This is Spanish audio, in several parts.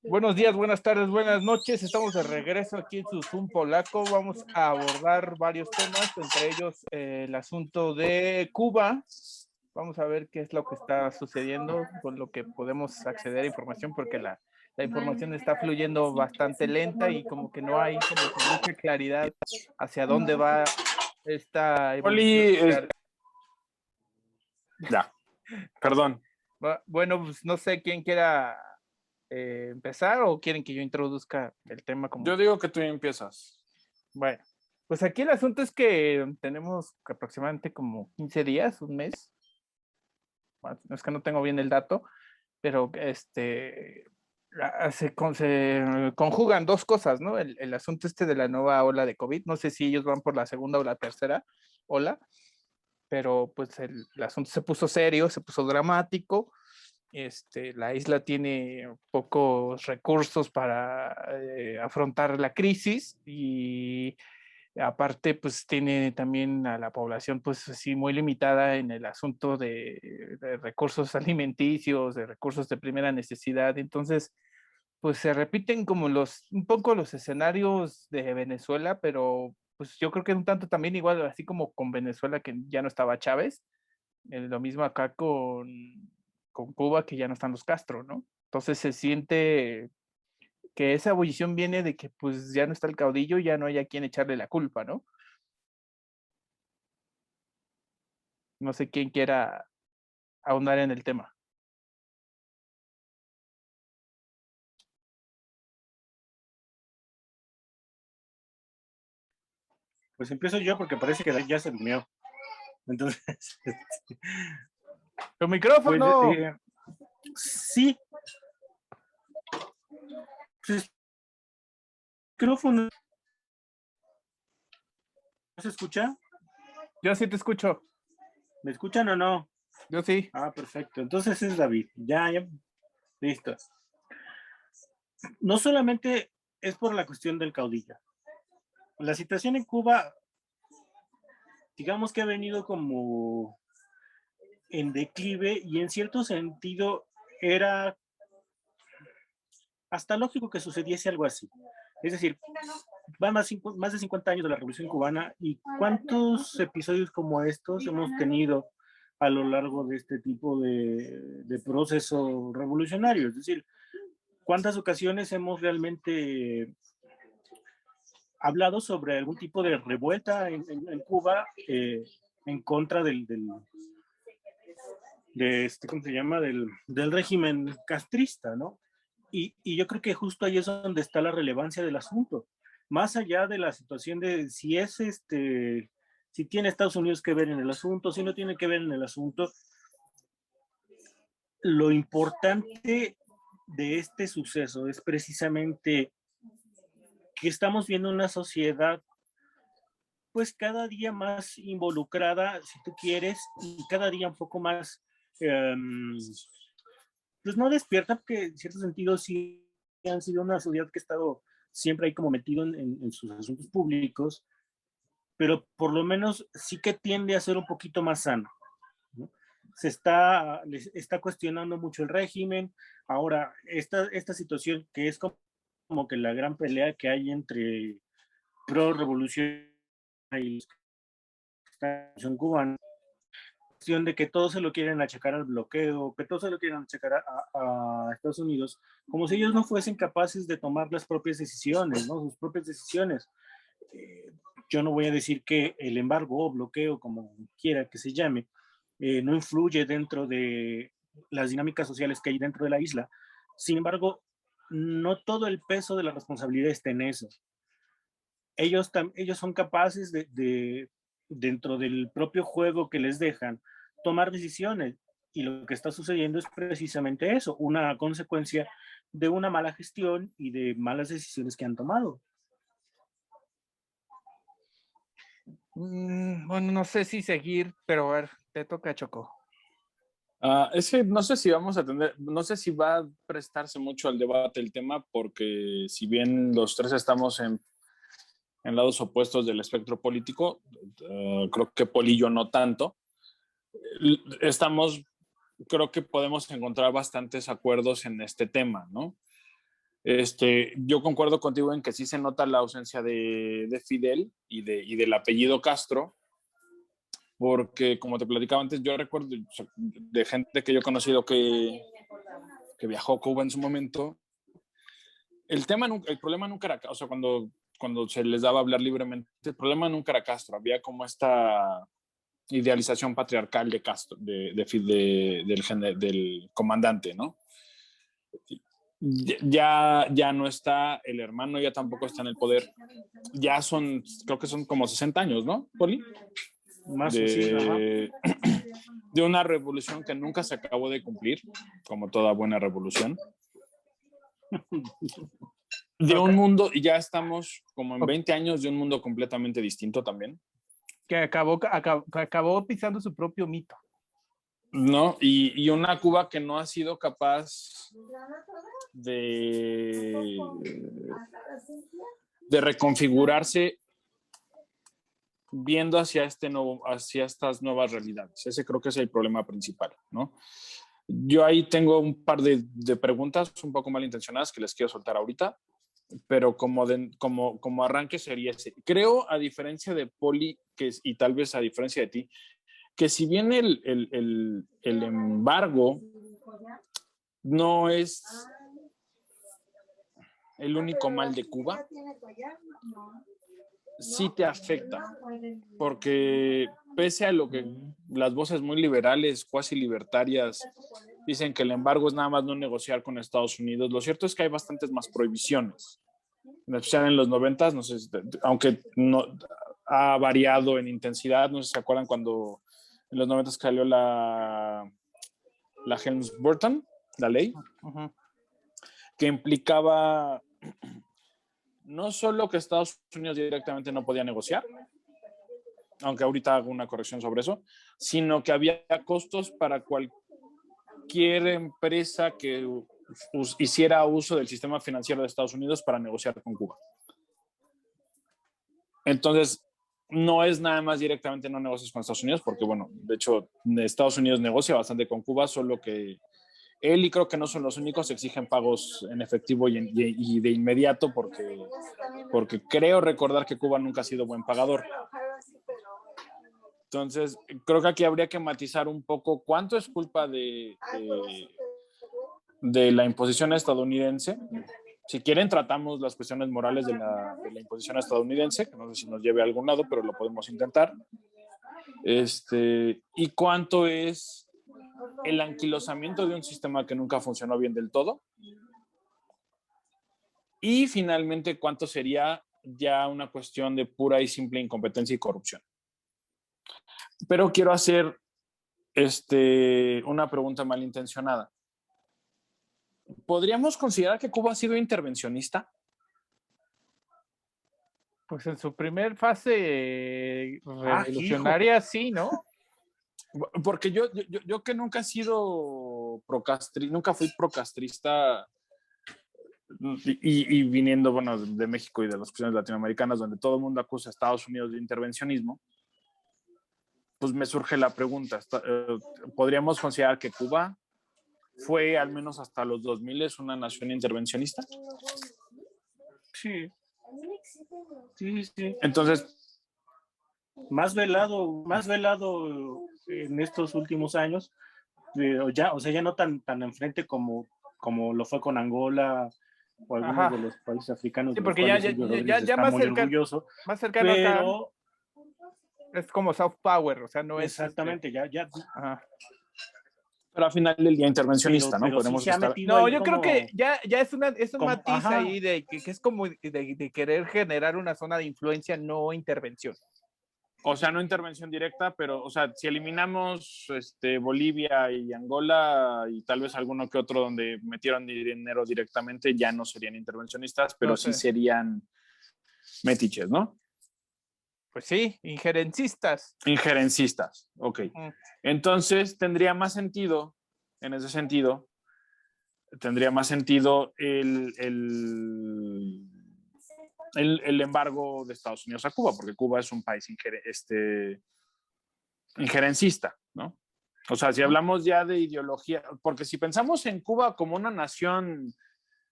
Buenos días, buenas tardes, buenas noches. Estamos de regreso aquí en su Zoom polaco. Vamos a abordar varios temas, entre ellos el asunto de Cuba. Vamos a ver qué es lo que está sucediendo, con lo que podemos acceder a información, porque la información está fluyendo bastante lenta y como que no hay como que mucha claridad hacia dónde va esta evolución. Ya, perdón. Bueno, pues no sé quién quiera empezar o quieren que yo introduzca el tema como... Yo digo que tú empiezas. Bueno, pues aquí el asunto es que tenemos aproximadamente como 15 días, un mes. Bueno, es que no tengo bien el dato, pero se conjugan dos cosas, ¿no? El asunto de la nueva ola de COVID, no sé si ellos van por la segunda o la tercera ola, pero pues el asunto se puso serio, se puso dramático. La isla tiene pocos recursos para afrontar la crisis y aparte pues tiene también a la población pues así muy limitada en el asunto de recursos alimenticios, de recursos de primera necesidad. Entonces pues se repiten como un poco los escenarios de Venezuela, pero pues yo creo que un tanto también igual, así como con Venezuela que ya no estaba Chávez, lo mismo acá con Cuba, que ya no están los Castro, ¿no? Entonces se siente que esa ebullición viene de que pues ya no está el caudillo, ya no hay a quien echarle la culpa, ¿no? No sé quién quiera ahondar en el tema. Pues empiezo yo porque parece que ya se durmió. Entonces, ¡Tu micrófono! Pues, sí. Pues, micrófono. ¿Se escucha? Yo sí te escucho. ¿Me escuchan o no? Yo sí. Ah, perfecto. Entonces es David. Ya, listo. No solamente es por la cuestión del caudillo. La situación en Cuba, digamos que ha venido como en declive y en cierto sentido era hasta lógico que sucediese algo así. Es decir, van más de 50 años de la Revolución Cubana y cuántos episodios como estos hemos tenido a lo largo de este tipo de proceso revolucionario. Es decir, cuántas ocasiones hemos realmente hablado sobre algún tipo de revuelta en Cuba en contra ¿cómo se llama? Del régimen castrista, ¿no? Y yo creo que justo ahí es donde está la relevancia del asunto. Más allá de la situación de si si tiene Estados Unidos que ver en el asunto, si no tiene que ver en el asunto, lo importante de este suceso es precisamente que estamos viendo una sociedad pues cada día más involucrada, si tú quieres, y cada día un poco más pues no despierta, porque en cierto sentido sí han sido una sociedad que ha estado siempre ahí como metido en sus asuntos públicos, pero por lo menos sí que tiende a ser un poquito más sano, ¿no? Les está cuestionando mucho el régimen. Ahora, esta situación que es como que la gran pelea que hay entre pro-revolución y la revolución cubana, de que todos se lo quieren achacar al bloqueo, que todos se lo quieren achacar a Estados Unidos, como si ellos no fuesen capaces de tomar las propias decisiones, ¿no? Sus propias decisiones. Yo no voy a decir que el embargo o bloqueo, como quiera que se llame, no influye dentro de las dinámicas sociales que hay dentro de la isla. Sin embargo, no todo el peso de la responsabilidad está en eso. Ellos son capaces dentro del propio juego que les dejan, tomar decisiones. Y lo que está sucediendo es precisamente eso, una consecuencia de una mala gestión y de malas decisiones que han tomado. Bueno, no sé si seguir, pero a ver, te toca, Choco. Es que no sé si vamos a tener, no sé si va a prestarse mucho al debate el tema, porque si bien los tres estamos en lados opuestos del espectro político, creo que Poli y yo no tanto, estamos creo que podemos encontrar bastantes acuerdos en este tema, ¿no? Yo concuerdo contigo en que sí se nota la ausencia de Fidel y del apellido Castro, porque como te platicaba antes, yo recuerdo de gente que yo he conocido que viajó a Cuba en su momento. El problema nunca era, o sea, cuando se les daba a hablar libremente, el problema nunca era Castro, había como esta idealización patriarcal de Castro, del comandante, ¿no? Ya no está el hermano, ya tampoco está en el poder. Ya creo que son como 60 años, ¿no, Poli? Más sí, de una revolución que nunca se acabó de cumplir, como toda buena revolución. De un mundo, y ya estamos como en 20 años de un mundo completamente distinto también. Que acabó pisando su propio mito. ¿No? Y una Cuba que no ha sido capaz de reconfigurarse viendo hacia estas nuevas realidades. Ese creo que es el problema principal, ¿no? Yo ahí tengo un par de preguntas un poco malintencionadas que les quiero soltar ahorita, pero como arranque sería ese. Creo, a diferencia de Poli, y tal vez a diferencia de ti, que si bien el embargo no es el único mal de Cuba, sí te afecta, porque pese a lo que las voces muy liberales, cuasi libertarias, dicen que el embargo es nada más no negociar con Estados Unidos, lo cierto es que hay bastantes más prohibiciones, en especial en los 90, no sé, aunque no ha variado en intensidad, no sé si se acuerdan cuando en los 90 salió la Helms-Burton, la ley, que implicaba no solo que Estados Unidos directamente no podía negociar, aunque ahorita hago una corrección sobre eso, sino que había costos para cualquier empresa que hiciera uso del sistema financiero de Estados Unidos para negociar con Cuba. Entonces, no es nada más directamente no negocias con Estados Unidos, porque bueno, de hecho, Estados Unidos negocia bastante con Cuba, solo que él y creo que no son los únicos, exigen pagos en efectivo y de inmediato porque creo recordar que Cuba nunca ha sido buen pagador. Entonces, creo que aquí habría que matizar un poco cuánto es culpa de la imposición estadounidense. Si quieren, tratamos las cuestiones morales de la imposición estadounidense, que no sé si nos lleve a algún lado, pero lo podemos intentar. Y cuánto es el anquilosamiento de un sistema que nunca funcionó bien del todo. Y finalmente, cuánto sería ya una cuestión de pura y simple incompetencia y corrupción. Pero quiero hacer una pregunta malintencionada. ¿Podríamos considerar que Cuba ha sido intervencionista? Pues en su primer fase revolucionaria, sí, ¿no? Porque yo que nunca he sido nunca fui procastrista, y viniendo, bueno, de México y de las cuestiones latinoamericanas, donde todo el mundo acusa a Estados Unidos de intervencionismo, pues me surge la pregunta, ¿podríamos considerar que Cuba fue, al menos hasta los 2000, una nación intervencionista? Sí. Sí, sí. Entonces, más velado en estos últimos años, ya no tan enfrente como lo fue con Angola o algunos de los países africanos, sí, de los porque cuales Silvio Rodríguez está más muy orgulloso. Más cercano pero acá es como soft power, o sea, no exactamente, es... Ajá. Pero al final del día intervencionista, pero ¿no? Podemos sí estar... No, yo creo que ya es un matiz ajá. ahí de que es como de querer generar una zona de influencia, no intervención. O sea, no intervención directa, pero, o sea, si eliminamos Bolivia y Angola y tal vez alguno que otro donde metieron dinero directamente, ya no serían intervencionistas, pero sí serían metiches, ¿no? Pues sí, injerencistas. Injerencistas, ok. Entonces, tendría más sentido, en ese sentido, tendría más sentido el embargo de Estados Unidos a Cuba, porque Cuba es un país injerencista, ¿no? O sea, si hablamos ya de ideología, porque si pensamos en Cuba como una nación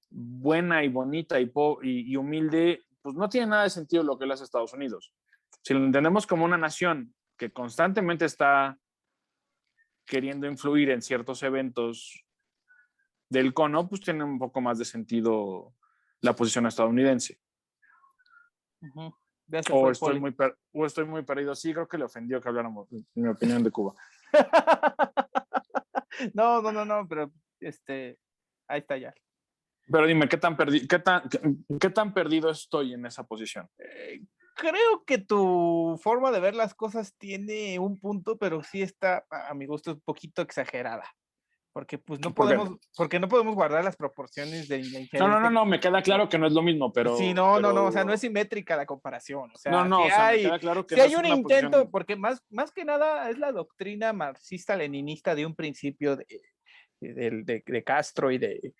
buena y bonita y humilde, pues no tiene nada de sentido lo que le hace Estados Unidos. Si lo entendemos como una nación que constantemente está queriendo influir en ciertos eventos del cono, pues tiene un poco más de sentido la posición estadounidense. O estoy muy perdido. Sí, creo que le ofendió que habláramos, en mi opinión, de Cuba. No, pero ahí está ya. Pero dime, ¿qué tan perdido estoy en esa posición? Creo que tu forma de ver las cosas tiene un punto, pero sí está, a mi gusto, un poquito exagerada. Porque pues no podemos guardar las proporciones de la injerencia. No, me queda claro que no es lo mismo, pero... Sí, no, o sea, no es simétrica la comparación. O sea, o sea, me queda claro que si no hay es un una intento, posición... porque más que nada es la doctrina marxista-leninista de un principio de Castro y de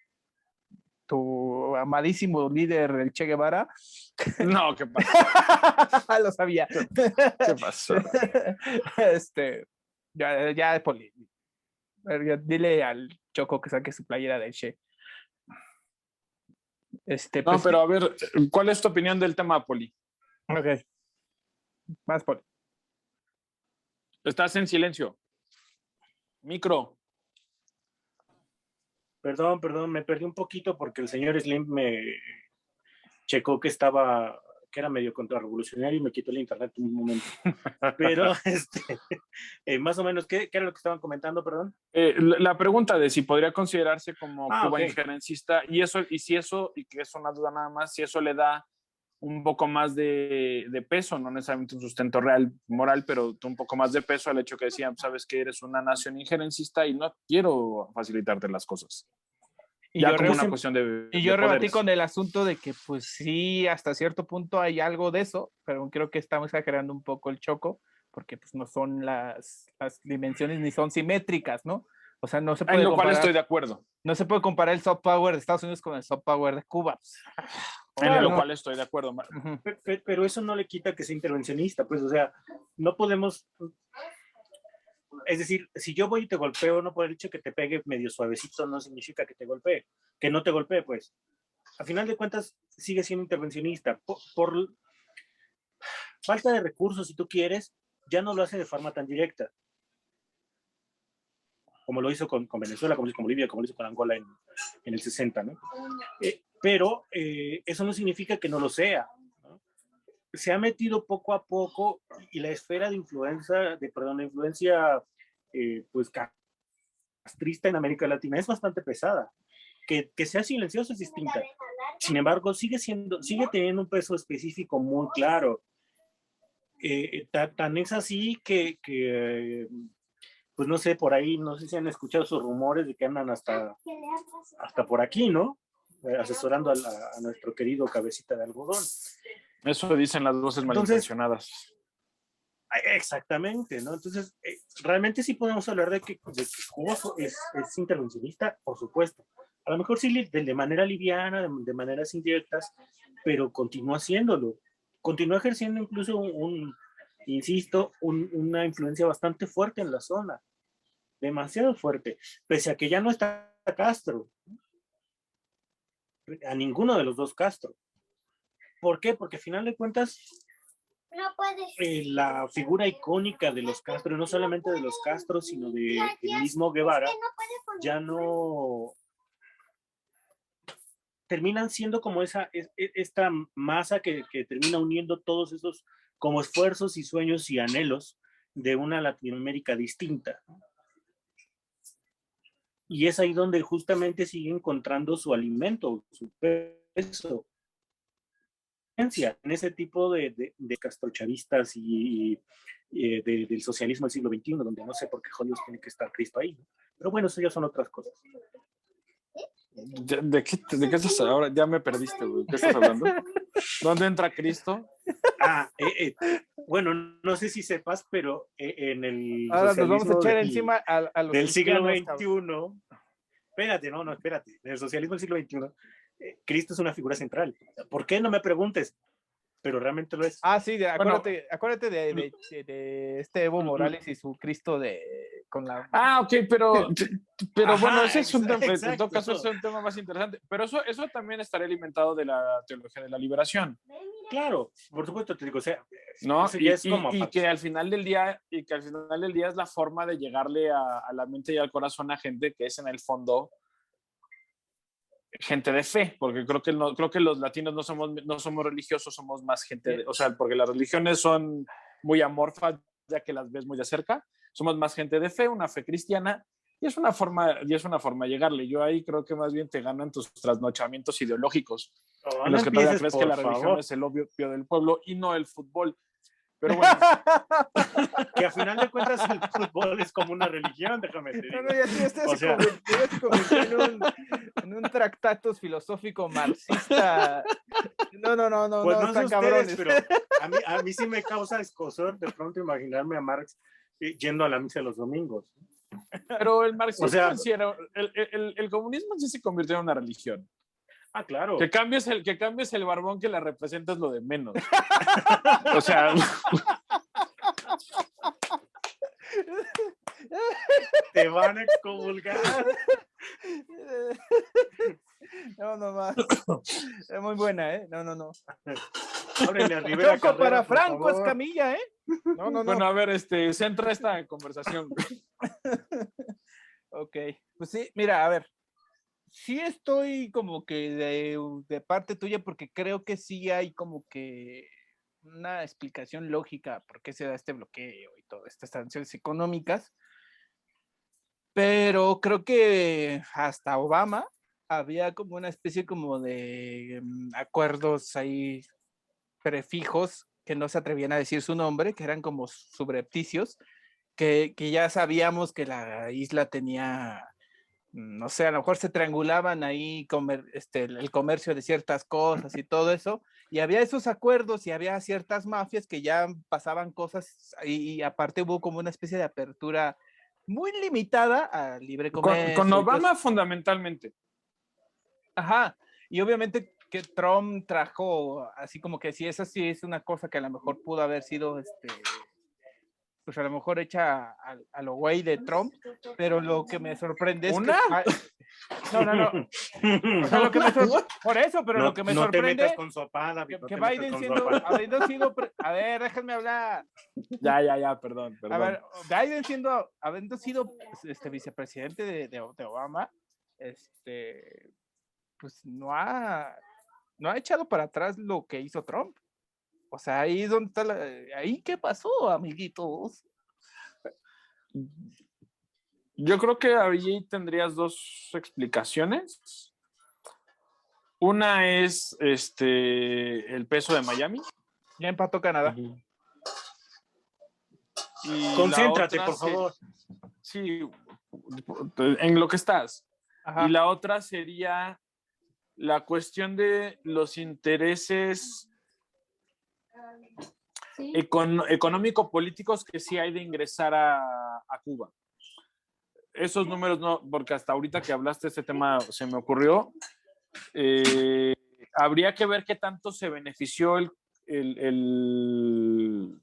tu amadísimo líder, el Che Guevara. No, ¿qué pasa? Lo sabía. ¿Qué pasó? Ya, Poli. Dile al Choco que saque su playera del Che. No, pues, pero a ver, ¿cuál es tu opinión del tema, Poli? Ok. Más Poli. Estás en silencio. Micro. Perdón, me perdí un poquito porque el señor Slim me checó que era medio contrarrevolucionario y me quitó el internet un momento. Pero, más o menos, ¿qué era lo que estaban comentando, perdón? La pregunta de si podría considerarse como Cuba okay. injerencista, y que es una duda nada más, si eso le da un poco más de peso, no necesariamente un sustento real, moral, pero un poco más de peso al hecho que decían, sabes que eres una nación injerencista y no quiero facilitarte las cosas. Y ya como una cuestión de Y yo rebatí poderes. con el asunto de que pues sí, hasta cierto punto hay algo de eso, pero creo que estamos exagerando un poco el Choco, porque pues no son las dimensiones ni son simétricas, ¿no? O sea, no se puede en lo comparar. Cual estoy de acuerdo. No se puede comparar el soft power de Estados Unidos con el soft power de Cuba. En lo cual estoy de acuerdo. Pero eso no le quita que sea intervencionista, pues, o sea, no podemos... Es decir, si yo voy y te golpeo, no por el hecho que te pegue medio suavecito, no significa que te golpee, que no te golpee, pues. A final de cuentas, sigue siendo intervencionista. Por falta de recursos, si tú quieres, ya no lo hace de forma tan directa. Como lo hizo con Venezuela, como lo hizo con Bolivia, como lo hizo con Angola en el 60, ¿no? Pero eso no significa que no lo sea, ¿no? Se ha metido poco a poco y la esfera de influencia, pues castrista en América Latina es bastante pesada. Que sea silencioso es distinta. Sin embargo, sigue teniendo un peso específico muy claro. Tan es así que pues no sé, por ahí, no sé si han escuchado esos rumores de que andan hasta por aquí, ¿no? Asesorando a nuestro querido cabecita de algodón. Eso dicen las voces malintencionadas. Exactamente, ¿no? Entonces, realmente sí podemos hablar de que Cuba es intervencionista, por supuesto. A lo mejor sí de manera liviana, de maneras indirectas, pero continúa haciéndolo. Continúa ejerciendo incluso una influencia bastante fuerte en la zona. Demasiado fuerte. Pese a que ya no está Castro. A ninguno de los dos Castro. ¿Por qué? Porque al final de cuentas la figura icónica de los Castro, no solamente de los Castro, sino del mismo Guevara, ya no terminan siendo como esta masa que termina uniendo todos esos como esfuerzos y sueños y anhelos de una Latinoamérica distinta. Y es ahí donde justamente sigue encontrando su alimento, su peso. En ese tipo de castrochavistas y del socialismo del siglo XXI, donde no sé por qué jodidos tiene que estar Cristo ahí, ¿no? Pero bueno, eso ya son otras cosas. ¿De qué estás ahora? Ya me perdiste, güey. ¿Qué estás hablando? ¿Dónde entra Cristo? Bueno, no sé si sepas, pero en el ahora socialismo nos vamos a echar encima a los del siglo XXI, cabrón. espérate, en el socialismo del siglo XXI, Cristo es una figura central. ¿Por qué? No me preguntes, pero realmente lo es. Ah, sí, acuérdate de este Evo Morales y su Cristo con la... Ah, ok, pero Ajá, bueno, ese es un tema, en exacto. todo caso es un tema más interesante, pero eso también estaría alimentado de la teología de la liberación, Claro, por supuesto, te digo, o sea, ¿no? eso ya es como Y que al final del día, es la forma de llegarle a la mente y al corazón a gente que es en el fondo gente de fe, porque creo que los latinos no somos religiosos, somos más gente o sea, porque las religiones son muy amorfas, ya que las ves muy de cerca, somos más gente de fe, una fe cristiana, y es una forma de llegarle. Yo ahí creo que más bien te ganan tus trasnochamientos ideológicos, en los que todavía crees que la religión es el obvio del pueblo y no el fútbol. Pero bueno. Que a final de cuentas el fútbol es como una religión, déjame decir. No, ya se convirtió en un tractatus filosófico marxista. No, pues no sé están ustedes, cabrones. pero a mí sí me causa escozor de pronto imaginarme a Marx yendo a la misa los domingos. Pero el marxismo, o sea, el comunismo sí se convirtió en una religión. Ah, claro. Que cambies el barbón que la representa es lo de menos. O sea. Te van a excomulgar. No más. Es muy buena, ¿eh? No. Ábrele a Rivera Choco Carrera, para Franco Escamilla, ¿eh? No. Bueno, a ver, centra esta conversación. Ok, pues sí, mira, a ver. Sí estoy como que de parte tuya porque creo que sí hay como que una explicación lógica por qué se da este bloqueo y todas estas sanciones económicas, pero creo que hasta Obama había como una especie como de acuerdos ahí prefijos que no se atrevían a decir su nombre, que eran como subrepticios, que ya sabíamos que la isla tenía, no sé, a lo mejor se triangulaban ahí el comercio de ciertas cosas y todo eso, y había esos acuerdos y había ciertas mafias que ya pasaban cosas y aparte hubo como una especie de apertura muy limitada a libre comercio. Con Obama fundamentalmente. Ajá, y obviamente que Trump trajo así como que sí, esa sí es una cosa que a lo mejor pudo haber sido pues a lo mejor hecha a lo güey de Trump, pero lo que me sorprende es ¿Una? que... No. O sea, lo que me sorprende... Por eso, pero lo que me sorprende... No te metas con sopa, David. Que Biden habiendo sido... A ver, déjenme hablar. Ya, perdón. A ver, Biden habiendo sido vicepresidente de Obama, pues no ha echado para atrás lo que hizo Trump. O sea, ahí es donde está ahí qué pasó, amiguitos. Yo creo que ahí tendrías dos explicaciones. Una es el peso de Miami. Ya empató Canadá. Y concéntrate, por favor. Sí, en lo que estás. Ajá. Y la otra sería la cuestión de los intereses económico-políticos que sí hay de ingresar a Cuba. Esos números no, porque hasta ahorita que hablaste de este tema se me ocurrió. Habría que ver qué tanto se benefició el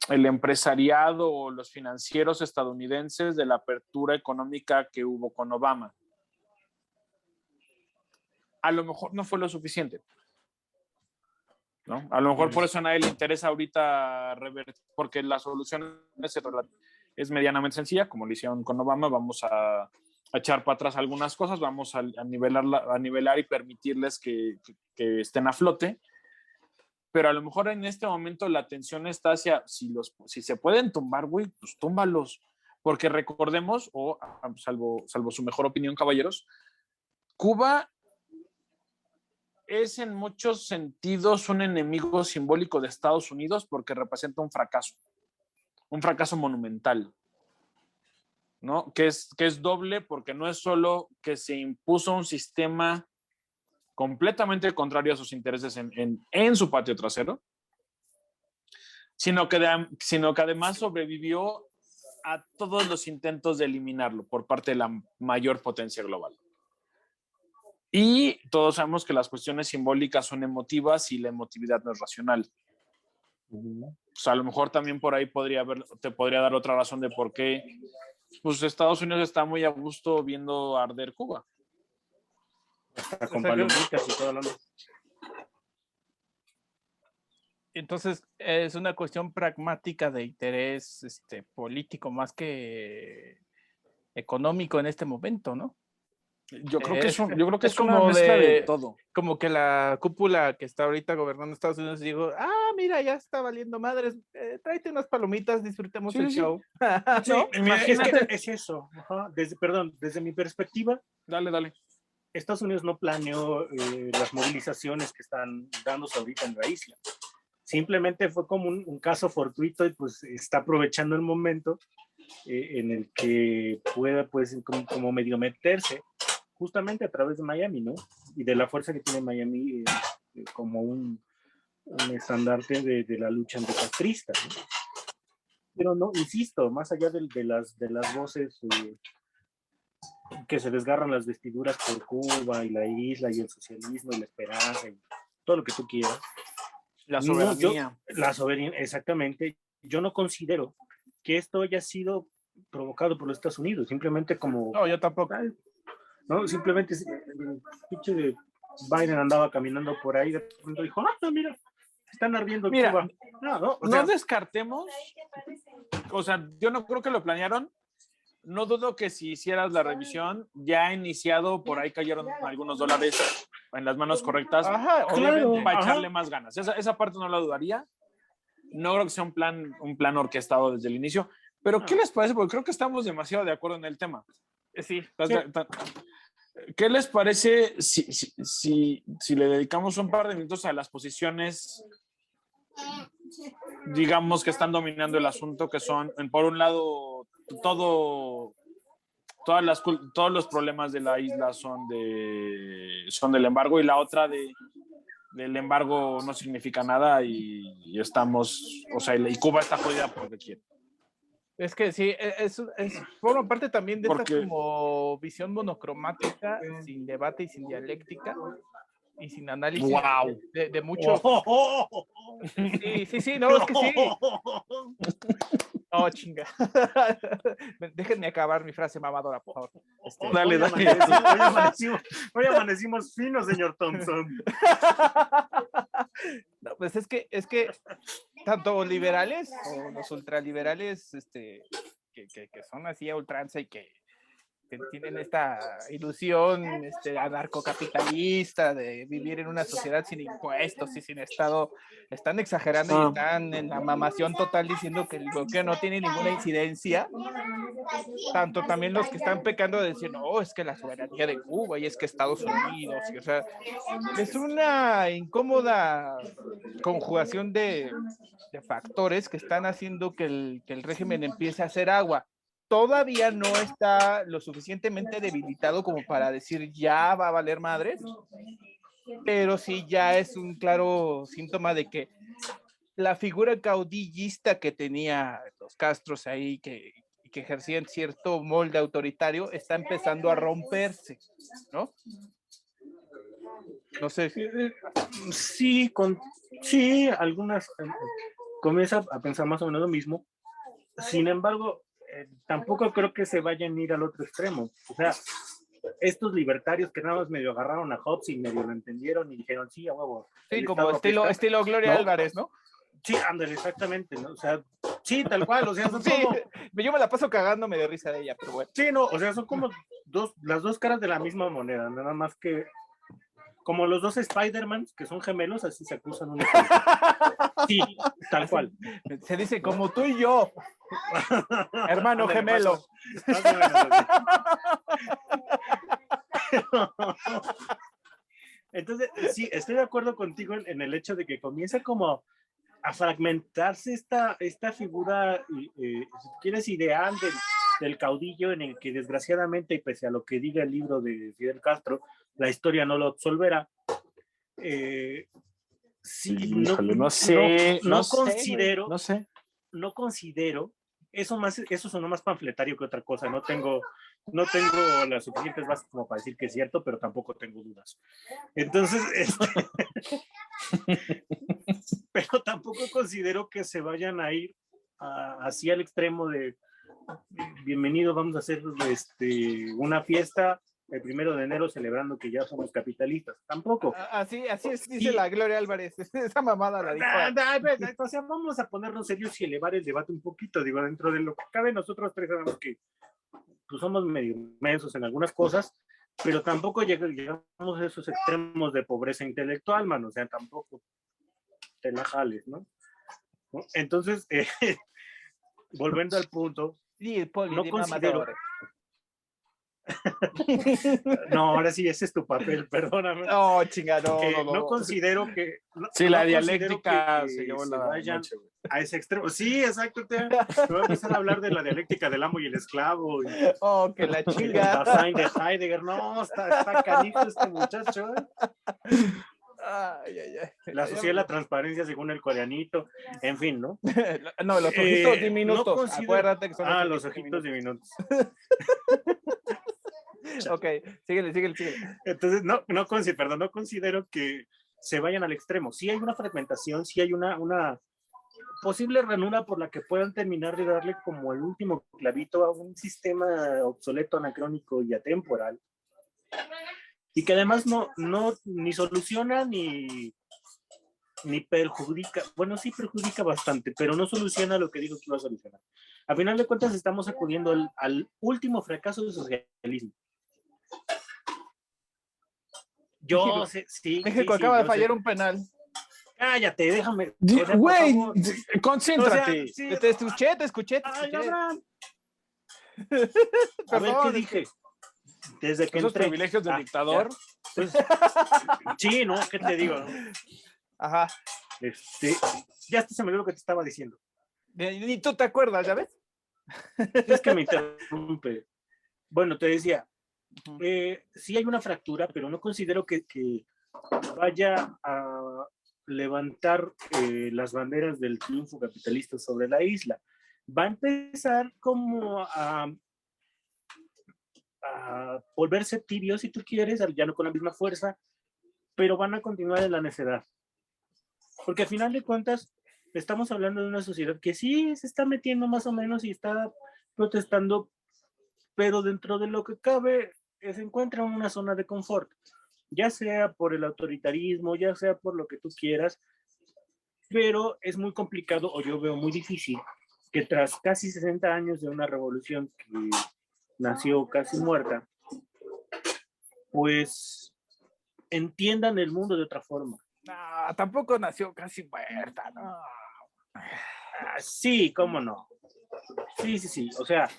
empresariado o los financieros estadounidenses de la apertura económica que hubo con Obama. A lo mejor no fue lo suficiente, ¿no? A lo mejor por eso a nadie le interesa ahorita revertir, porque la solución es medianamente sencilla, como lo hicieron con Obama. Vamos a echar para atrás algunas cosas, vamos a nivelar y permitirles que estén a flote, pero a lo mejor en este momento la atención está hacia si se pueden tumbar, güey, pues túmbalos, porque recordemos, salvo su mejor opinión, caballeros, Cuba es en muchos sentidos un enemigo simbólico de Estados Unidos porque representa un fracaso monumental, ¿no? Que es doble, porque no es solo que se impuso un sistema completamente contrario a sus intereses en su patio trasero, sino que además sobrevivió a todos los intentos de eliminarlo por parte de la mayor potencia global. Y todos sabemos que las cuestiones simbólicas son emotivas y la emotividad no es racional. O sea, a lo mejor también por ahí te podría dar otra razón de por qué pues Estados Unidos está muy a gusto viendo arder Cuba. Hasta con palomitas y todo lo demás. Entonces, es una cuestión pragmática de interés político más que económico en este momento, ¿no? Yo creo que es como una mezcla de todo. Como que la cúpula que está ahorita gobernando Estados Unidos dijo, mira, ya está valiendo madres, tráete unas palomitas, disfrutemos el show. Sí, ¿no? Imagínate. Es eso. Ajá. Desde mi perspectiva, Dale. Estados Unidos no planeó las movilizaciones que están dándose ahorita en la isla. Simplemente fue como un caso fortuito y pues está aprovechando el momento en el que pueda pues como medio meterse justamente a través de Miami, ¿no? Y de la fuerza que tiene Miami como un estandarte de la lucha anticastrista, ¿no? Pero no, insisto, más allá de las voces que se desgarran las vestiduras por Cuba y la isla y el socialismo y la esperanza y todo lo que tú quieras. La soberanía. La soberanía, exactamente. Yo no considero que esto haya sido provocado por los Estados Unidos, simplemente como... No, yo tampoco. No, simplemente el pinche de Biden andaba caminando por ahí, de pronto dijo, no, mira, están ardiendo Cuba. No descartemos, o sea, yo no creo que lo planearon. No dudo que si hicieras la revisión, ya iniciado, por ahí cayeron algunos dólares en las manos correctas. Ajá, obviamente, para echarle más ganas. Esa parte no la dudaría. No creo que sea un plan orquestado desde el inicio. Pero, ¿qué les parece? Porque creo que estamos demasiado de acuerdo en el tema. Sí. ¿Qué les parece si le dedicamos un par de minutos a las posiciones, digamos, que están dominando el asunto, que son, por un lado, todos los problemas de la isla son del embargo, y la otra del embargo no significa nada y estamos, o sea, y Cuba está jodida porque quiere. Es que sí, forma parte también de esta como visión monocromática, sin debate y sin dialéctica y sin análisis de muchos. Sí, no, es que sí. Oh, chinga. Déjenme acabar mi frase mamadora, por favor. Dale. Hoy amanecimos finos, señor Thompson. No, pues es que tanto liberales o los ultraliberales, que son así a ultranza y que tienen esta ilusión anarcocapitalista de vivir en una sociedad sin impuestos y sin Estado, están exagerando y están en la mamación total diciendo que el bloqueo no tiene ninguna incidencia. Tanto también los que están pecando de decir, no, es que la soberanía de Cuba y es que Estados Unidos, o sea, es una incómoda conjugación de factores que están haciendo que el régimen empiece a hacer agua. Todavía no está lo suficientemente debilitado como para decir ya va a valer madres, pero sí ya es un claro síntoma de que la figura caudillista que tenía los Castros ahí, que ejercían cierto molde autoritario, está empezando a romperse, ¿no? No sé. Sí, algunas comienza a pensar más o menos lo mismo. Sin embargo, tampoco creo que se vayan a ir al otro extremo. O sea, estos libertarios que nada más medio agarraron a Hobbes y medio lo entendieron y dijeron, sí, a huevo. Sí, como estilo Gloria, ¿no? Álvarez, ¿no? Sí, ándale, exactamente, ¿no? O sea, sí, tal cual, o sea, son sí, como... Yo me la paso cagándome de risa de ella, pero bueno. Sí, no, o sea, son como las dos caras de la misma moneda, nada más que como los dos Spider-Man, que son gemelos, así se acusan uno. Sí, tal cual. Se dice como tú y yo, hermano gemelo. Entonces, sí, estoy de acuerdo contigo en el hecho de que comienza como a fragmentarse esta figura, si quieres, ideal del caudillo, en el que desgraciadamente, y pese a lo que diga el libro de Fidel Castro, la historia no lo absolverá. Sí, no sé. No considero eso sonó más panfletario que otra cosa. No tengo las suficientes bases como para decir que es cierto, pero tampoco tengo dudas. Entonces, pero tampoco considero que se vayan a ir así al extremo de bienvenido, vamos a hacer una fiesta el 1 de enero celebrando que ya somos capitalistas. Tampoco. Así es, dice la Gloria Álvarez. Esa mamada la dijo. O sea, vamos a ponernos serios y elevar el debate un poquito. Digo, dentro de lo que cabe, nosotros tres sabemos que pues, somos medio mensos en algunas cosas, pero tampoco llegamos a esos extremos de pobreza intelectual, mano. O sea, tampoco te la jales, ¿no? Entonces, volviendo al punto, Sí, el poli, no considero... No, ahora sí, ese es tu papel, perdóname. No, chingado. No considero que... Sí, la dialéctica que se llevó la vayan noche, güey. a ese extremo. Sí, exacto. Me voy a empezar a hablar de la dialéctica del amo y el esclavo. Y que la el chinga. Dasein de Heidegger. No, está canijo este muchacho. Ay. La sociedad de la transparencia según el coreanito. En fin, ¿no? No, los ojitos diminutos. No considero... Acuérdate que son los ojitos diminutos. Ok, síguele. Entonces, no considero que se vayan al extremo. Sí hay una fragmentación, sí hay una posible ranura por la que puedan terminar de darle como el último clavito a un sistema obsoleto, anacrónico y atemporal. Y que además no ni soluciona ni perjudica. Bueno, sí perjudica bastante, pero no soluciona lo que dijo que iba a solucionar. A final de cuentas, estamos acudiendo al último fracaso del socialismo. Yo sé, sí. México acaba de fallar un penal. Cállate, déjame. Güey, concéntrate. O sea, sí. Te escuché. Ay, Abraham. A ver, Perdón, ¿qué dije? Desde que Esos entré. privilegios del dictador. Pues, sí, ¿no? ¿Qué te digo? Ajá. Ya hasta se me olvidó lo que te estaba diciendo. Ni tú te acuerdas, ¿ya ves? Es que me interrumpe. Bueno, te decía, sí hay una fractura, pero no considero que vaya a levantar las banderas del triunfo capitalista sobre la isla. Va a empezar como a volverse tibio, si tú quieres, ya no con la misma fuerza, pero van a continuar en la necedad. Porque al final de cuentas, estamos hablando de una sociedad que sí se está metiendo más o menos y está protestando, pero dentro de lo que cabe, se encuentra en una zona de confort, ya sea por el autoritarismo, ya sea por lo que tú quieras, pero es muy complicado, o yo veo muy difícil, que tras casi 60 años de una revolución que nació casi muerta, pues entiendan el mundo de otra forma. No, tampoco nació casi muerta, no. Sí, cómo no. Sí. O sea,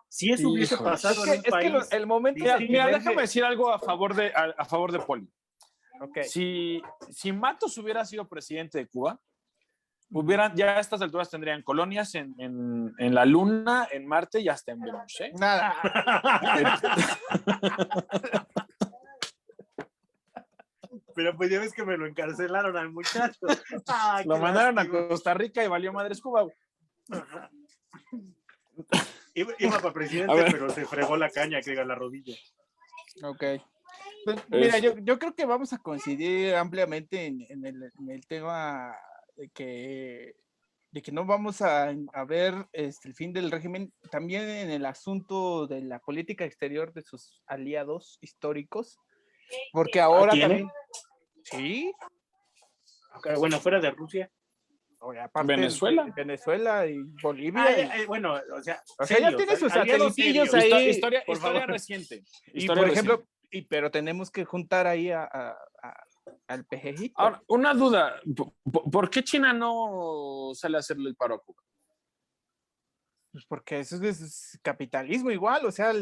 si eso hubiese pasado en un país... el momento... Mira, déjame decir algo a favor de Poli. Okay. Si Matos hubiera sido presidente de Cuba, ya a estas alturas tendrían colonias en la Luna, en Marte y hasta en Venus, ¿eh? Nada. Pero pues ya ves que me lo encarcelaron al muchacho. Ay, lo mandaron a Costa Rica y valió madres Cuba. Iba para presidente, pero se fregó la caña, que diga la rodilla. Ok. Pues, mira, yo creo que vamos a coincidir ampliamente en el tema de que no vamos a ver el fin del régimen, también en el asunto de la política exterior de sus aliados históricos, porque ahora también... Sí. Okay, bueno, fuera de Rusia. Aparte Venezuela y Bolivia. Bueno, o sea ya tiene sus satelitillos ahí. Historia reciente. Y por ejemplo, pero tenemos que juntar ahí al pejejito. Ahora, una duda, ¿por qué China no sale a hacerle el paro a Cuba? Pues porque eso es capitalismo igual, o sea,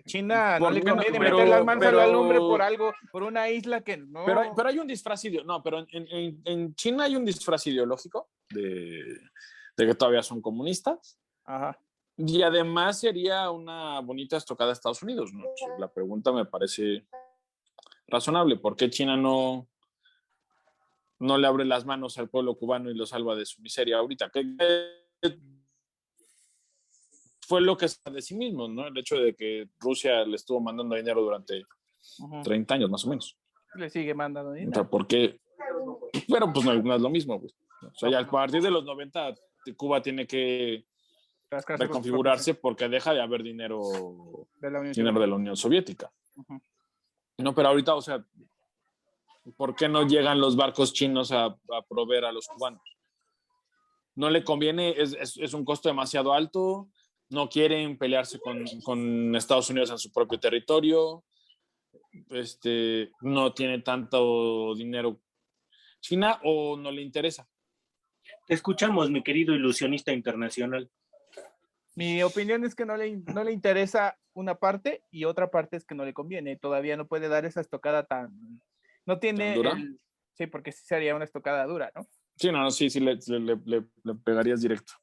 China no le conviene meter las manos a la lumbre por una isla que no... Pero hay un disfraz en China hay un disfraz ideológico de que todavía son comunistas. Ajá. Y además sería una bonita estocada a Estados Unidos, ¿no? La pregunta me parece razonable, ¿por qué China no no le abre las manos al pueblo cubano y lo salva de su miseria ahorita. Que fue lo que es de sí mismo, ¿no? El hecho de que Rusia le estuvo mandando dinero durante 30 años más o menos. Le sigue mandando O dinero. sea, ¿por qué? Pero pues no es lo mismo, güey. O sea, ya a partir de los 90 Cuba tiene que reconfigurarse porque deja de haber dinero de la Unión Soviética. No, pero ahorita, o sea, ¿por qué no llegan los barcos chinos a proveer a los cubanos? No le conviene, es un costo demasiado alto, no quieren pelearse con Estados Unidos en su propio territorio, no tiene tanto dinero China o no le interesa. Te escuchamos, mi querido ilusionista internacional. Mi opinión es que no le interesa una parte y otra parte es que no le conviene. Todavía no puede dar esa estocada tan... No tiene... ¿Tan dura? Sí, porque sí sería una estocada dura, ¿no? Sí, sí, le pegarías directo.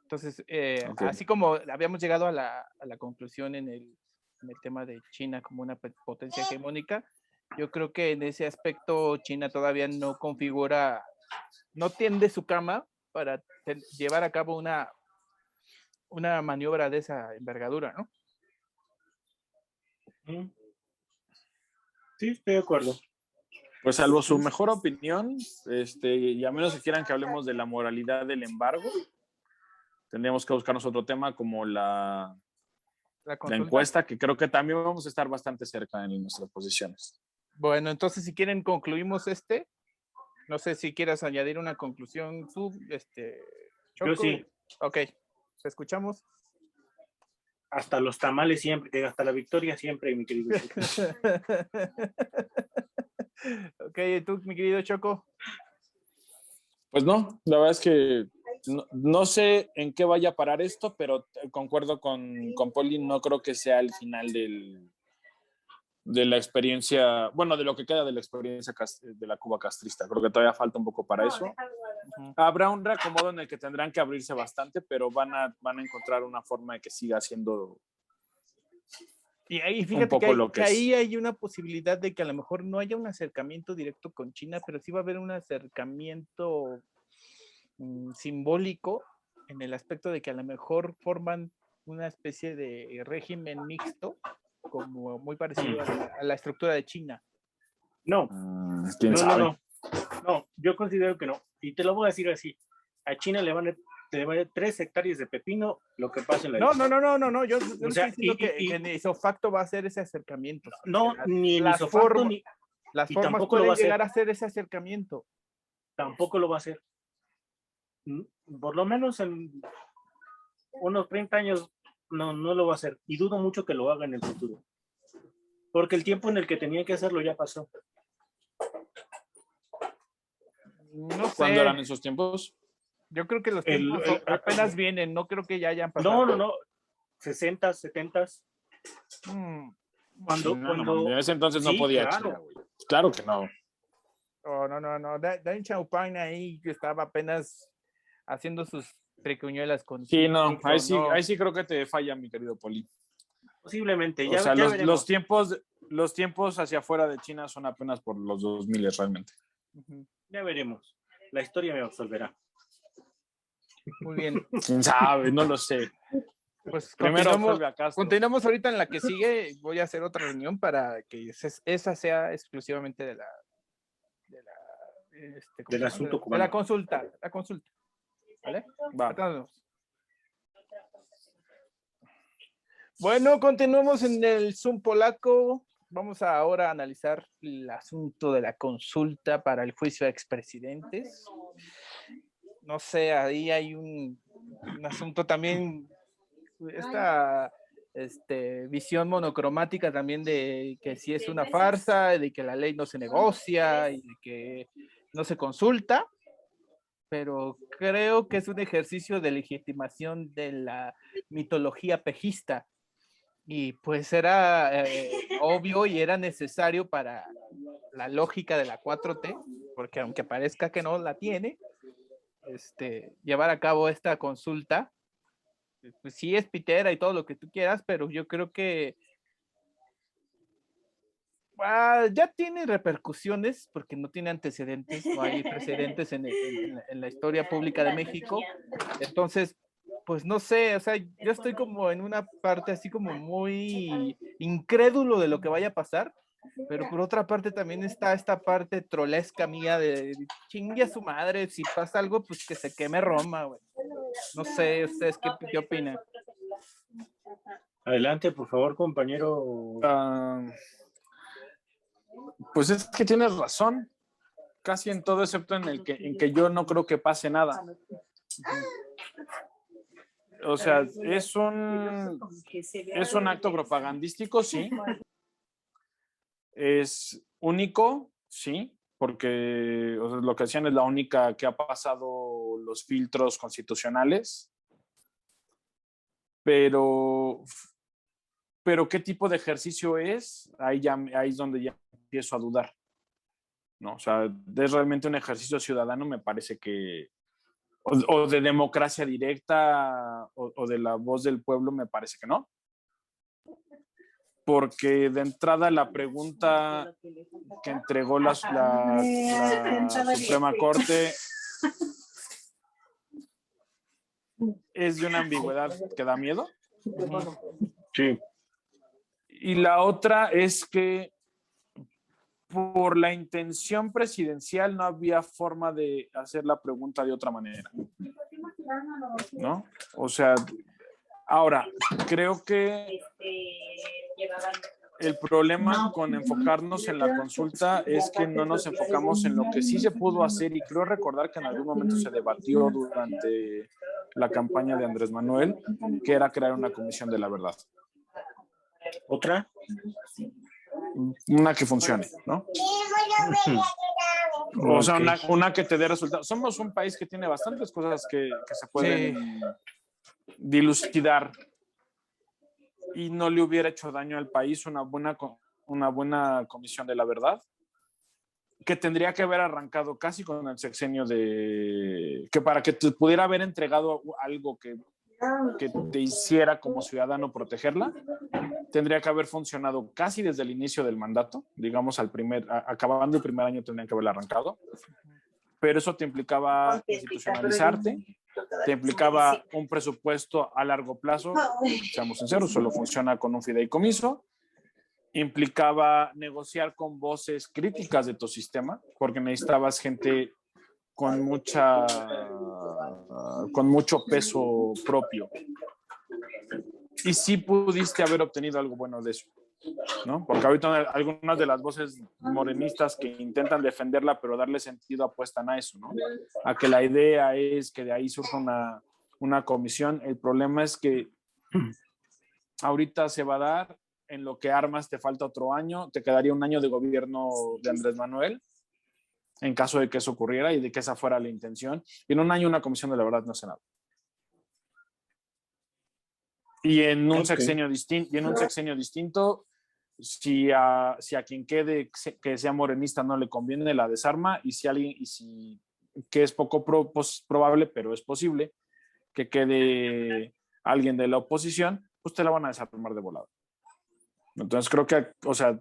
Entonces, Okay. así como habíamos llegado a la conclusión en el tema de China como una potencia hegemónica, yo creo que en ese aspecto China todavía no configura, no tiende su cama para llevar a cabo una maniobra de esa envergadura, ¿no? Sí, estoy de acuerdo. Pues salvo su mejor opinión, y a menos que quieran que hablemos de la moralidad del embargo, tendríamos que buscarnos otro tema como la encuesta, que creo que también vamos a estar bastante cerca en nuestras posiciones. Bueno, entonces si quieren concluimos no sé si quieras añadir una conclusión tú, Choco. Yo sí. Ok, te escuchamos. Hasta los tamales siempre, hasta la victoria siempre, mi querido Choco. Ok, ¿tú, mi querido Choco? Pues no, la verdad es que no sé en qué vaya a parar esto, pero concuerdo con Poli, no creo que sea el final de la experiencia, bueno, de lo que queda de la experiencia de la Cuba castrista. Creo que todavía falta un poco para eso. Habrá un reacomodo en el que tendrán que abrirse bastante, pero van a encontrar una forma de que siga siendo y ahí fíjate que ahí hay una posibilidad de que a lo mejor no haya un acercamiento directo con China, pero sí va a haber un acercamiento simbólico en el aspecto de que a lo mejor forman una especie de régimen mixto, como muy parecido a la estructura de China. No, ¿quién sabe? No, yo considero que no. Y te lo voy a decir así. A China le van a 3 hectáreas de pepino, lo que pasa en la No, yo no estoy diciendo que en isofacto va a ser ese acercamiento. No, ni en isofacto, ni... Las formas pueden llegar a hacer ese acercamiento. Tampoco lo va a hacer. Por lo menos en unos 30 años no lo va a hacer. Y dudo mucho que lo haga en el futuro. Porque el tiempo en el que tenía que hacerlo ya pasó. No sé. ¿Cuándo eran esos tiempos? Yo creo que los tiempos apenas vienen, no creo que ya hayan pasado. No. 60, 70. Cuando en ese entonces no podía China, güey. Claro que no. Oh, no. Deng Xiaoping ahí estaba apenas haciendo sus triquiñuelas con... Sí, no, ahí sí creo que te falla, mi querido Poli. Posiblemente. O sea, los tiempos hacia afuera de China son apenas por los 2000 realmente. Ya veremos. La historia me absolverá. Muy bien. ¿Quién sabe? No lo sé. Pues primero continuamos ahorita en la que sigue. Voy a hacer otra reunión para que esa sea exclusivamente del asunto cubano. De la consulta. ¿Vale? Va. Bueno, continuamos en el Zoom polaco. Vamos ahora a analizar el asunto de la consulta para el juicio a expresidentes. No sé, ahí hay un asunto también, esta visión monocromática también de que si es una farsa, de que la ley no se negocia y de que no se consulta, pero creo que es un ejercicio de legitimación de la mitología pejista. Y pues era obvio y era necesario para la lógica de la 4T, porque aunque parezca que no la tiene, llevar a cabo esta consulta, pues sí es pitera y todo lo que tú quieras, pero yo creo que Ya tiene repercusiones porque no tiene antecedentes, no hay precedentes en la historia pública de México. Entonces, pues no sé, o sea, yo estoy como en una parte así como muy incrédulo de lo que vaya a pasar, pero por otra parte también está esta parte trolesca mía de chingue a su madre, si pasa algo, pues que se queme Roma, güey. No sé, ¿ustedes qué opinan? Adelante, por favor, compañero. Pues es que tienes razón, casi en todo, excepto en que yo no creo que pase nada. O sea, es un acto propagandístico, sí. Es único, sí, porque o sea, lo que decían es la única que ha pasado los filtros constitucionales. Pero ¿qué tipo de ejercicio es? Ahí es donde ya empiezo a dudar. ¿No? O sea, ¿es realmente un ejercicio ciudadano? Me parece que, o de democracia directa, o de la voz del pueblo, me parece que no. Porque de entrada la pregunta que entregó la Suprema Corte es de una ambigüedad que da miedo. Sí. Y la otra es que por la intención presidencial no había forma de hacer la pregunta de otra manera, ¿no? O sea, ahora, creo que el problema con enfocarnos en la consulta es que no nos enfocamos en lo que sí se pudo hacer, y creo recordar que en algún momento se debatió durante la campaña de Andrés Manuel, que era crear una comisión de la verdad. ¿Otra? Una que funcione, ¿no? O sea, una que te dé resultados. Somos un país que tiene bastantes cosas que se pueden dilucidar, y no le hubiera hecho daño al país una buena comisión de la verdad, que tendría que haber arrancado casi con el sexenio que para que te pudiera haber entregado algo que te hiciera como ciudadano protegerla, tendría que haber funcionado casi desde el inicio del mandato, digamos acabando el primer año tendrían que haberla arrancado, pero eso te implicaba institucionalizarte, te implicaba un presupuesto a largo plazo, seamos sinceros, solo funciona con un fideicomiso, implicaba negociar con voces críticas de tu sistema, porque necesitabas gente con mucho peso propio. Y sí pudiste haber obtenido algo bueno de eso, ¿no? Porque ahorita algunas de las voces morenistas que intentan defenderla, pero darle sentido, apuestan a eso, ¿no? A que la idea es que de ahí surja una comisión. El problema es que ahorita se va a dar, en lo que armas te falta otro año, te quedaría un año de gobierno de Andrés Manuel, en caso de que eso ocurriera y de que esa fuera la intención. Y en un año una comisión de la verdad no hace nada. Y en un sexenio distinto, si a quien quede que sea morenista no le conviene, la desarma, y que es poco probable, pero es posible, que quede alguien de la oposición, pues te la van a desarmar de volada. Entonces creo que, o sea,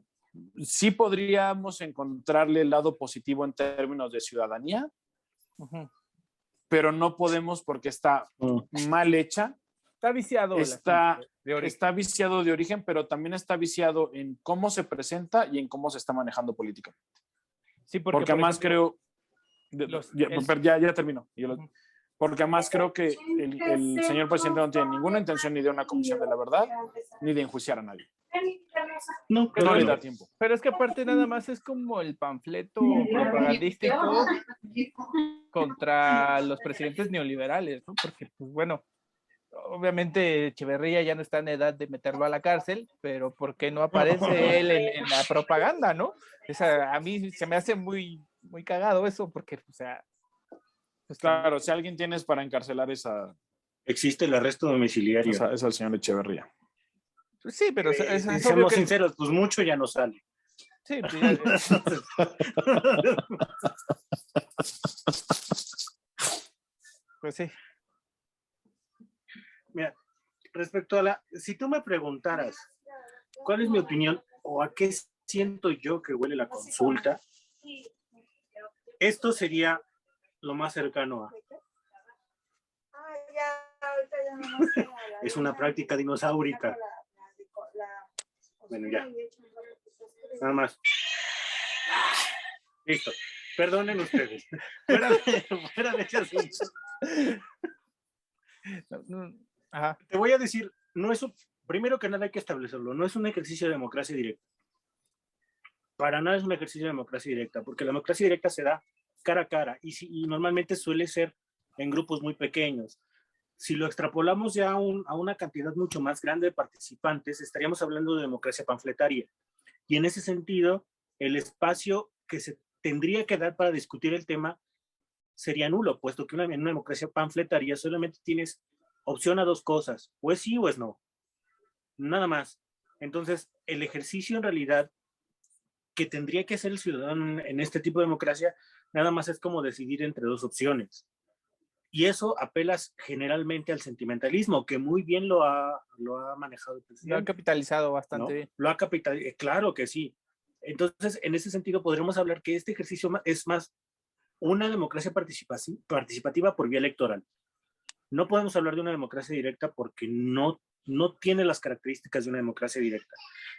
sí podríamos encontrarle el lado positivo en términos de ciudadanía, pero no podemos porque está mal hecha. Está viciado. Está viciado de origen, pero también está viciado en cómo se presenta y en cómo se está manejando políticamente. Sí, porque además creo... Ya termino. Porque además creo que el señor presidente no tiene ninguna intención ni de una comisión de la verdad, ni de enjuiciar a nadie. No le da tiempo. Pero es que aparte nada más es como el panfleto propagandístico contra los presidentes neoliberales, ¿no? Porque, pues bueno, obviamente Echeverría ya no está en edad de meterlo a la cárcel, pero ¿por qué no aparece él en la propaganda, no? A mí se me hace muy, muy cagado eso, porque, o sea... Pues claro, si alguien tienes para encarcelar existe el arresto domiciliario. Es el señor Echeverría. Sí, pero es seamos sinceros, pues mucho ya no sale. Sí, pues sí. Mira, respecto a si tú me preguntaras cuál es mi opinión o a qué siento yo que huele la consulta, esto sería lo más cercano a. Es una práctica dinosaurica. Bueno, ya. Nada más. Listo. Perdonen ustedes. Fuera de ese asunto. Ajá. Te voy a decir, primero que nada hay que establecerlo, no es un ejercicio de democracia directa. Para nada es un ejercicio de democracia directa, porque la democracia directa se da cara a cara y normalmente suele ser en grupos muy pequeños. Si lo extrapolamos ya a una cantidad mucho más grande de participantes, estaríamos hablando de democracia panfletaria. Y en ese sentido, el espacio que se tendría que dar para discutir el tema sería nulo, puesto que en una democracia panfletaria solamente tienes opción a dos cosas, o es sí o es no. Nada más. Entonces, el ejercicio en realidad que tendría que hacer el ciudadano en este tipo de democracia, nada más es como decidir entre dos opciones. Y eso apela generalmente al sentimentalismo, que muy bien lo ha manejado el presidente. Lo ha capitalizado bastante bien. Lo ha capitalizado, claro que sí. Entonces, en ese sentido, podremos hablar que este ejercicio es más una democracia participativa por vía electoral. No podemos hablar de una democracia directa porque no tiene las características de una democracia directa.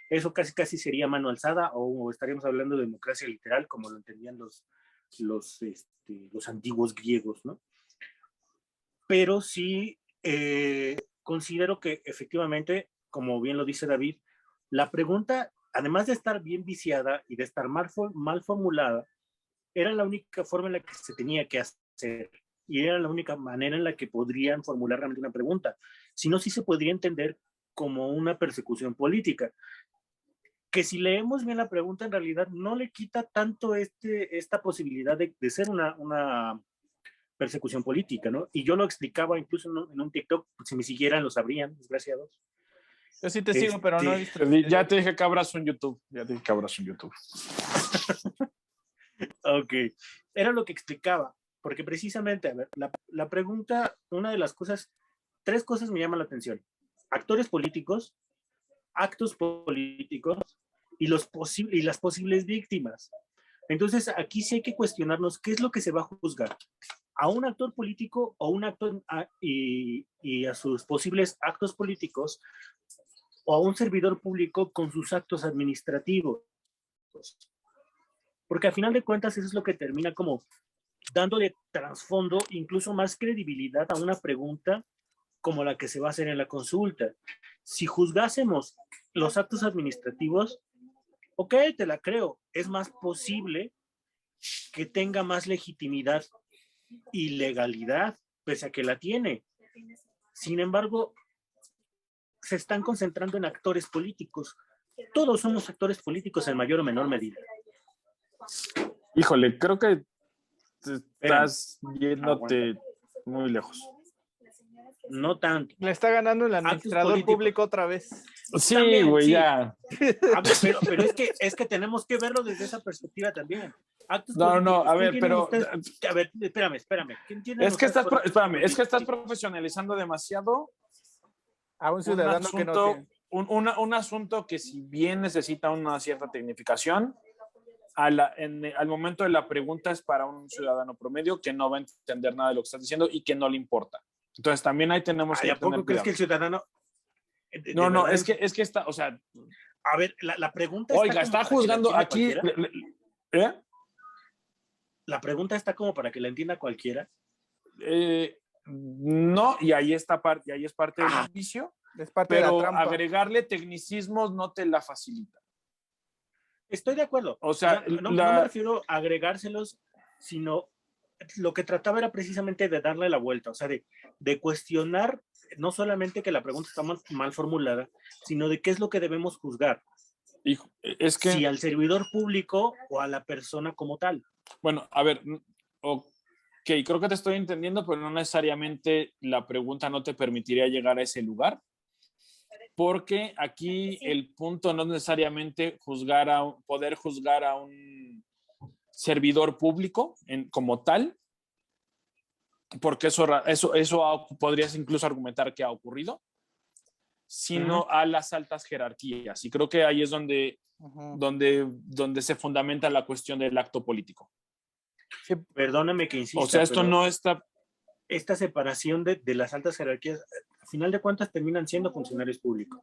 Eso casi sería mano alzada o estaríamos hablando de democracia literal, como lo entendían los antiguos griegos, ¿no? Pero sí considero que efectivamente, como bien lo dice David, la pregunta, además de estar bien viciada y de estar mal formulada, era la única forma en la que se tenía que hacer y era la única manera en la que podrían formular realmente una pregunta. Si no, sí se podría entender como una persecución política. Que si leemos bien la pregunta, en realidad no le quita tanto esta posibilidad de ser una persecución política, ¿no? Y yo lo explicaba incluso en un TikTok, si me siguieran lo sabrían, desgraciados. Yo sí te sigo, pero no he visto. Ya te dije que abras un YouTube. Ok. Era lo que explicaba, porque precisamente, a ver, la pregunta, una de las cosas, 3 cosas me llaman la atención. Actores políticos, actos políticos y las posibles víctimas. Entonces, aquí sí hay que cuestionarnos qué es lo que se va a juzgar. ¿A un actor político o un actor y a sus posibles actos políticos o a un servidor público con sus actos administrativos? Porque al final de cuentas eso es lo que termina como dándole trasfondo, incluso más credibilidad a una pregunta como la que se va a hacer en la consulta. Si juzgásemos los actos administrativos, ok, te la creo, es más posible que tenga más legitimidad y legalidad, pese a que la tiene. Sin embargo, se están concentrando en actores políticos. Todos somos actores políticos en mayor o menor medida. Híjole, creo que estás yéndote muy lejos. No tanto. Le está ganando el administrador público otra vez. Sí, güey, ya. Pero es que tenemos que verlo desde esa perspectiva también. Actos no, a ver, pero... A ver, espérame. Es que estás profesionalizando demasiado a un ciudadano que no tiene. Un asunto que si bien necesita una cierta tecnificación, al momento de la pregunta es para un ciudadano promedio que no va a entender nada de lo que estás diciendo y que no le importa. Entonces también ahí tenemos que ¿a poco crees que el ciudadano? No, es que está, o sea... A ver, la pregunta oiga, está juzgando aquí... ¿Eh? La pregunta está como para que la entienda cualquiera. No, y ahí es parte del vicio, pero de la trampa. Agregarle tecnicismos no te la facilita. Estoy de acuerdo. O sea, no me refiero a agregárselos, sino lo que trataba era precisamente de darle la vuelta, o sea, de cuestionar no solamente que la pregunta está mal formulada, sino de qué es lo que debemos juzgar. Es que... si al servidor público o a la persona como tal. Bueno, a ver, ok, creo que te estoy entendiendo, pero no necesariamente la pregunta no te permitiría llegar a ese lugar, porque aquí el punto no es necesariamente poder juzgar a un servidor público como tal, porque eso podrías incluso argumentar que ha ocurrido, sino a las altas jerarquías. Y creo que ahí es donde se fundamenta la cuestión del acto político. Sí, perdóname que insista. O sea, esto no está... Esta separación de las altas jerarquías, al final de cuentas, terminan siendo funcionarios públicos.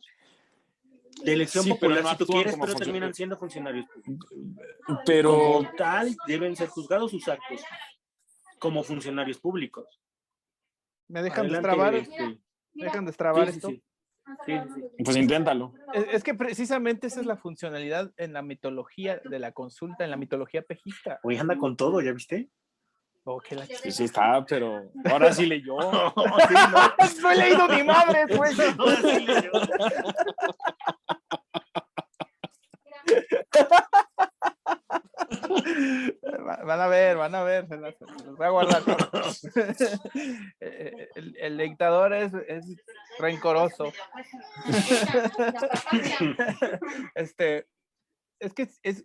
De elección popular, si tú quieres, pero terminan siendo funcionarios públicos. Pero como tal, deben ser juzgados sus actos como funcionarios públicos. ¿Me dejan destrabar? ¿Me dejan destrabar esto? Sí. Pues inténtalo. Es que precisamente esa es la funcionalidad en la mitología de la consulta, en la mitología pejista. Oye, anda con todo, ¿ya viste? Sí está, pero ahora sí leyó. Sí, no. No he leído ni madre, pues. Ahora sí leyó. Van a ver, se los voy a guardar. El dictador es rencoroso. Es que es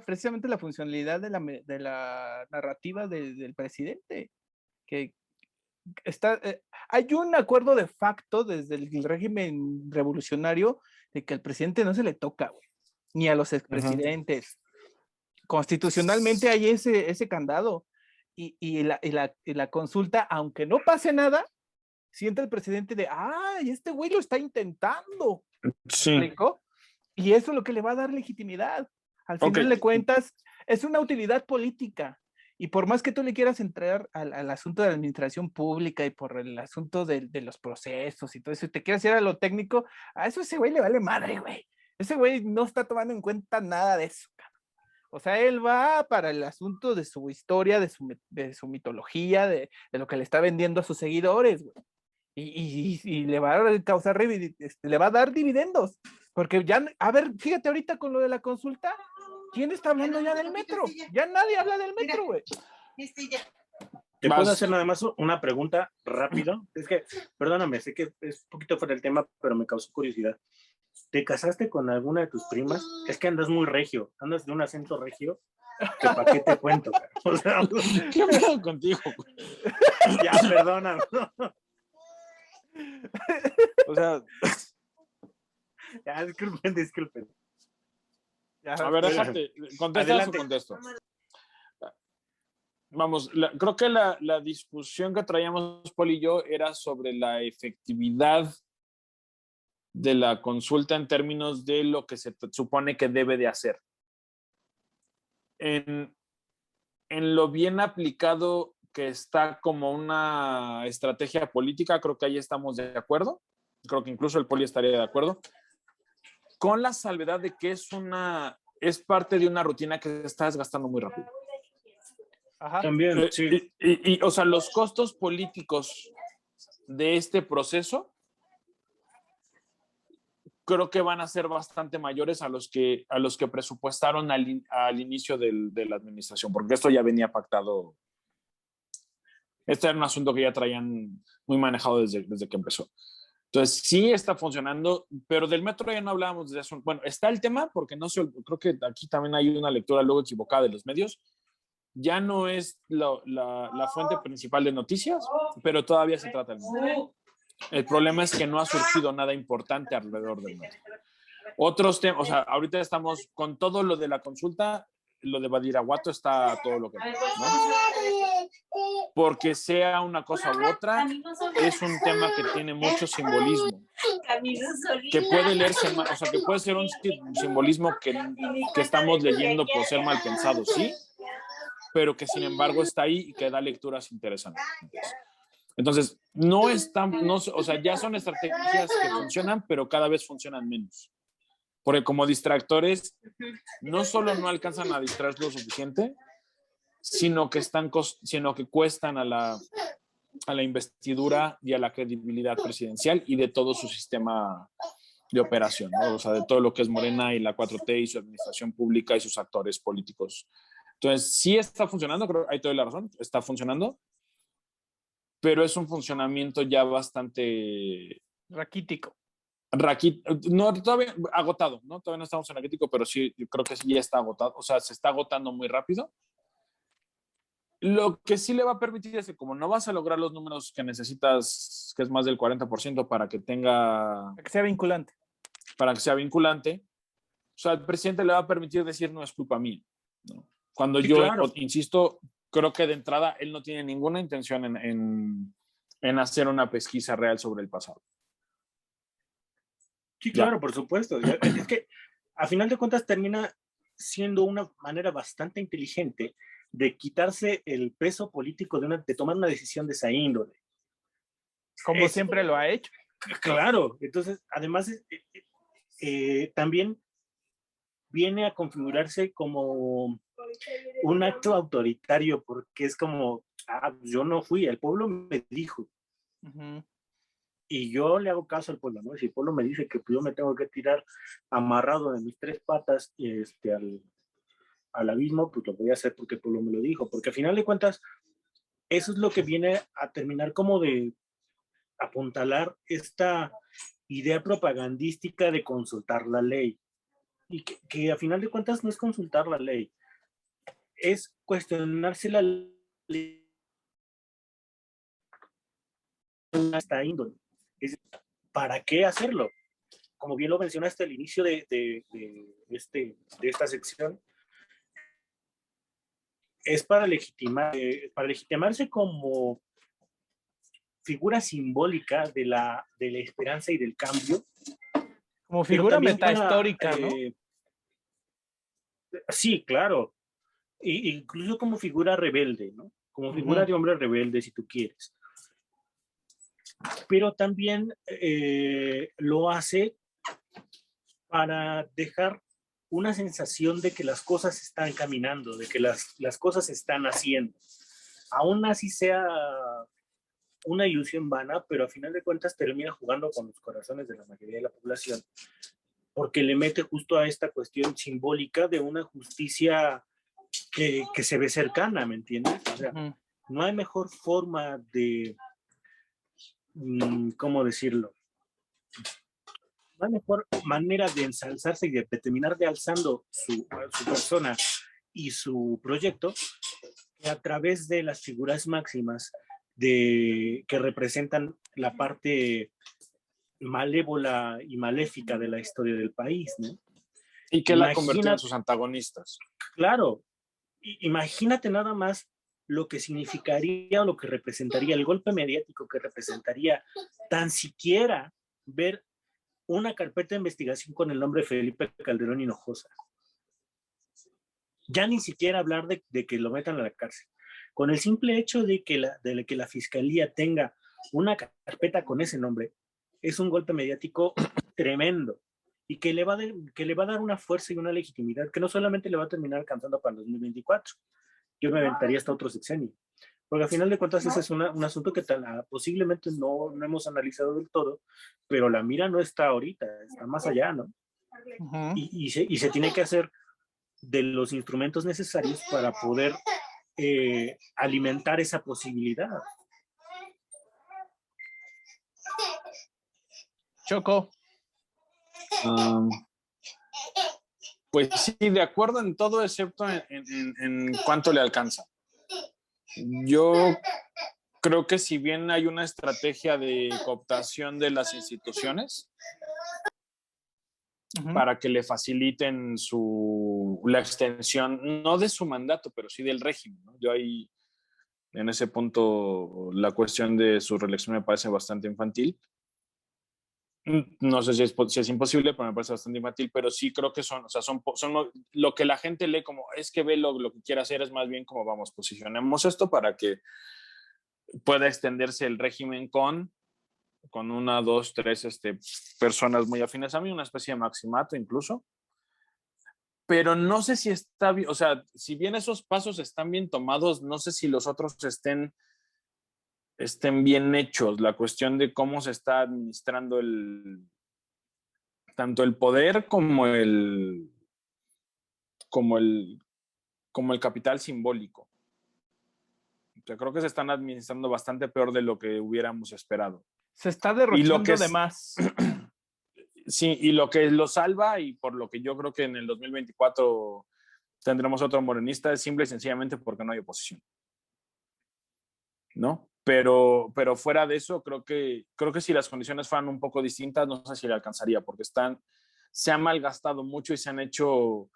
precisamente la funcionalidad de la narrativa del presidente, que está, hay un acuerdo de facto desde el régimen revolucionario de que al presidente no se le toca, güey, ni a los expresidentes. Constitucionalmente hay ese candado y la consulta, aunque no pase nada, siente el presidente de, este güey lo está intentando. Sí. ¿Explicó? Y eso es lo que le va a dar legitimidad. Al final de cuentas, es una utilidad política. Y por más que tú le quieras entrar al asunto de la administración pública y por el asunto de los procesos y todo eso, y te quieras ir a lo técnico, a eso ese güey le vale madre, güey. Ese güey no está tomando en cuenta nada de eso, cabrón. O sea, él va para el asunto de su historia, de su mitología, de lo que le está vendiendo a sus seguidores, güey. Y le va a causar, le va a dar dividendos. Porque ya, a ver, fíjate ahorita con lo de la consulta, ¿quién está hablando ya del metro? Ya nadie habla del metro, güey. ¿Te puedo hacer nada más una pregunta rápido? Es que, perdóname, sé que es un poquito fuera del tema, pero me causó curiosidad. ¿Te casaste con alguna de tus primas? Es que andas muy regio, andas de un acento regio. ¿Para qué te cuento? O sea, ¿qué pedo contigo? Ya, perdóname. O sea... Ya, disculpen. Ya, a ver, déjate, ¿contestas o contesto? Vamos, creo que la discusión que traíamos Paul y yo era sobre la efectividad de la consulta en términos de lo que se supone que debe de hacer. En lo bien aplicado que está como una estrategia política, creo que ahí estamos de acuerdo. Creo que incluso el Poli estaría de acuerdo. Con la salvedad de que es parte de una rutina que se está desgastando muy rápido. Ajá. También, sí. O sea, los costos políticos de este proceso creo que van a ser bastante mayores a los que presupuestaron al inicio de la administración, porque esto ya venía pactado. Este era un asunto que ya traían muy manejado desde que empezó. Entonces, sí está funcionando, pero del metro ya no hablábamos de eso. Bueno, está el tema, porque creo que aquí también hay una lectura luego equivocada de los medios. Ya no es la fuente principal de noticias, pero todavía se trata del metro. El problema es que no ha surgido nada importante alrededor del metro. Otros temas, o sea, ahorita estamos con todo lo de la consulta, lo de Badiraguato está todo lo que ¿no? Porque sea una cosa u otra, es un tema que tiene mucho simbolismo, que puede leerse, o sea, que puede ser un simbolismo que estamos leyendo por ser mal pensado, sí, pero que sin embargo está ahí y que da lecturas interesantes. Entonces, o sea, ya son estrategias que funcionan, pero cada vez funcionan menos. Porque como distractores, no solo no alcanzan a distraer lo suficiente, sino que cuestan a la investidura y a la credibilidad presidencial y de todo su sistema de operación, ¿no? O sea, de todo lo que es Morena y la 4T y su administración pública y sus actores políticos. Entonces, sí está funcionando, creo que hay toda la razón, está funcionando, pero es un funcionamiento ya bastante... raquítico. No, todavía agotado, ¿no? Todavía no estamos en raquítico, pero sí, yo creo que sí ya está agotado, o sea, se está agotando muy rápido. Lo que sí le va a permitir es que como no vas a lograr los números que necesitas, que es más del 40% para que tenga, Que sea vinculante. para que sea vinculante, o sea, el presidente le va a permitir decir no es culpa mía, ¿no? Cuando Sí, yo, claro. insisto, creo que de entrada él no tiene ninguna intención en hacer una pesquisa real sobre el pasado. Sí, Ya. claro, por supuesto. Es que a final de cuentas termina siendo una manera bastante inteligente de quitarse el peso político de tomar una decisión de esa índole. Como siempre lo ha hecho. Claro, entonces además también viene a configurarse como un acto autoritario porque es como, yo no fui, el pueblo me dijo. Uh-huh. Y yo le hago caso al pueblo, ¿no? Si el pueblo me dice que yo me tengo que tirar amarrado de mis 3 patas al abismo, pues lo voy a hacer porque el pueblo me lo dijo. Porque al final de cuentas, eso es lo que viene a terminar como de apuntalar esta idea propagandística de consultar la ley. Y que a final de cuentas no es consultar la ley, es cuestionarse la ley hasta índole. ¿Para qué hacerlo? Como bien lo mencionaste al inicio de esta sección, es para legitimarse como figura simbólica de la esperanza y del cambio. Como figura metahistórica, ¿no? Sí, claro. Incluso como figura rebelde, ¿no? Como figura de hombre rebelde, si tú quieres. Pero también lo hace para dejar una sensación de que las cosas están caminando, de que las cosas se están haciendo. Aún así sea una ilusión vana, pero a final de cuentas termina jugando con los corazones de la mayoría de la población, porque le mete justo a esta cuestión simbólica de una justicia que se ve cercana, ¿me entiendes? O sea, no hay mejor forma de, ¿cómo decirlo? No hay mejor manera de ensalzarse y de terminar de alzando su persona y su proyecto que a través de las figuras máximas que representan la parte malévola y maléfica de la historia del país, ¿no? Y que la ha convertido en sus antagonistas. Claro, imagínate nada más lo que significaría o lo que representaría el golpe mediático que representaría tan siquiera ver una carpeta de investigación con el nombre Felipe Calderón Hinojosa. Ya ni siquiera hablar de que lo metan a la cárcel. Con el simple hecho de que la fiscalía tenga una carpeta con ese nombre, es un golpe mediático tremendo y que le va a dar una fuerza y una legitimidad que no solamente le va a terminar alcanzando para el 2024. Yo me aventaría hasta otro sexenio. Porque al final de cuentas ese es un asunto que posiblemente no hemos analizado del todo, pero la mira no está ahorita, está más allá, ¿no? Uh-huh. Y se tiene que hacer de los instrumentos necesarios para poder alimentar esa posibilidad. Choco. Pues sí, de acuerdo en todo, excepto en cuánto le alcanza. Yo creo que si bien hay una estrategia de cooptación de las instituciones para que le faciliten la extensión, no de su mandato, pero sí del régimen, ¿no? Yo ahí, en ese punto, la cuestión de su reelección me parece bastante infantil. No sé si es imposible, pero me parece bastante infantil, pero sí creo que son lo que la gente lee como, es que ve lo que quiere hacer, es más bien como, vamos, posicionemos esto para que pueda extenderse el régimen con 1, 2, 3 personas muy afines a mí, una especie de maximato incluso. Pero no sé si está bien, o sea, si bien esos pasos están bien tomados, no sé si los otros estén bien hechos. La cuestión de cómo se está administrando tanto el poder como el capital simbólico. O sea, creo que se están administrando bastante peor de lo que hubiéramos esperado. Se está derrochando de más. Sí, y lo que lo salva, y por lo que yo creo que en el 2024 tendremos otro morenista, es simple y sencillamente porque no hay oposición. ¿no? Pero fuera de eso, creo que si las condiciones fueran un poco distintas, no sé si le alcanzaría, porque se han malgastado mucho y se han hecho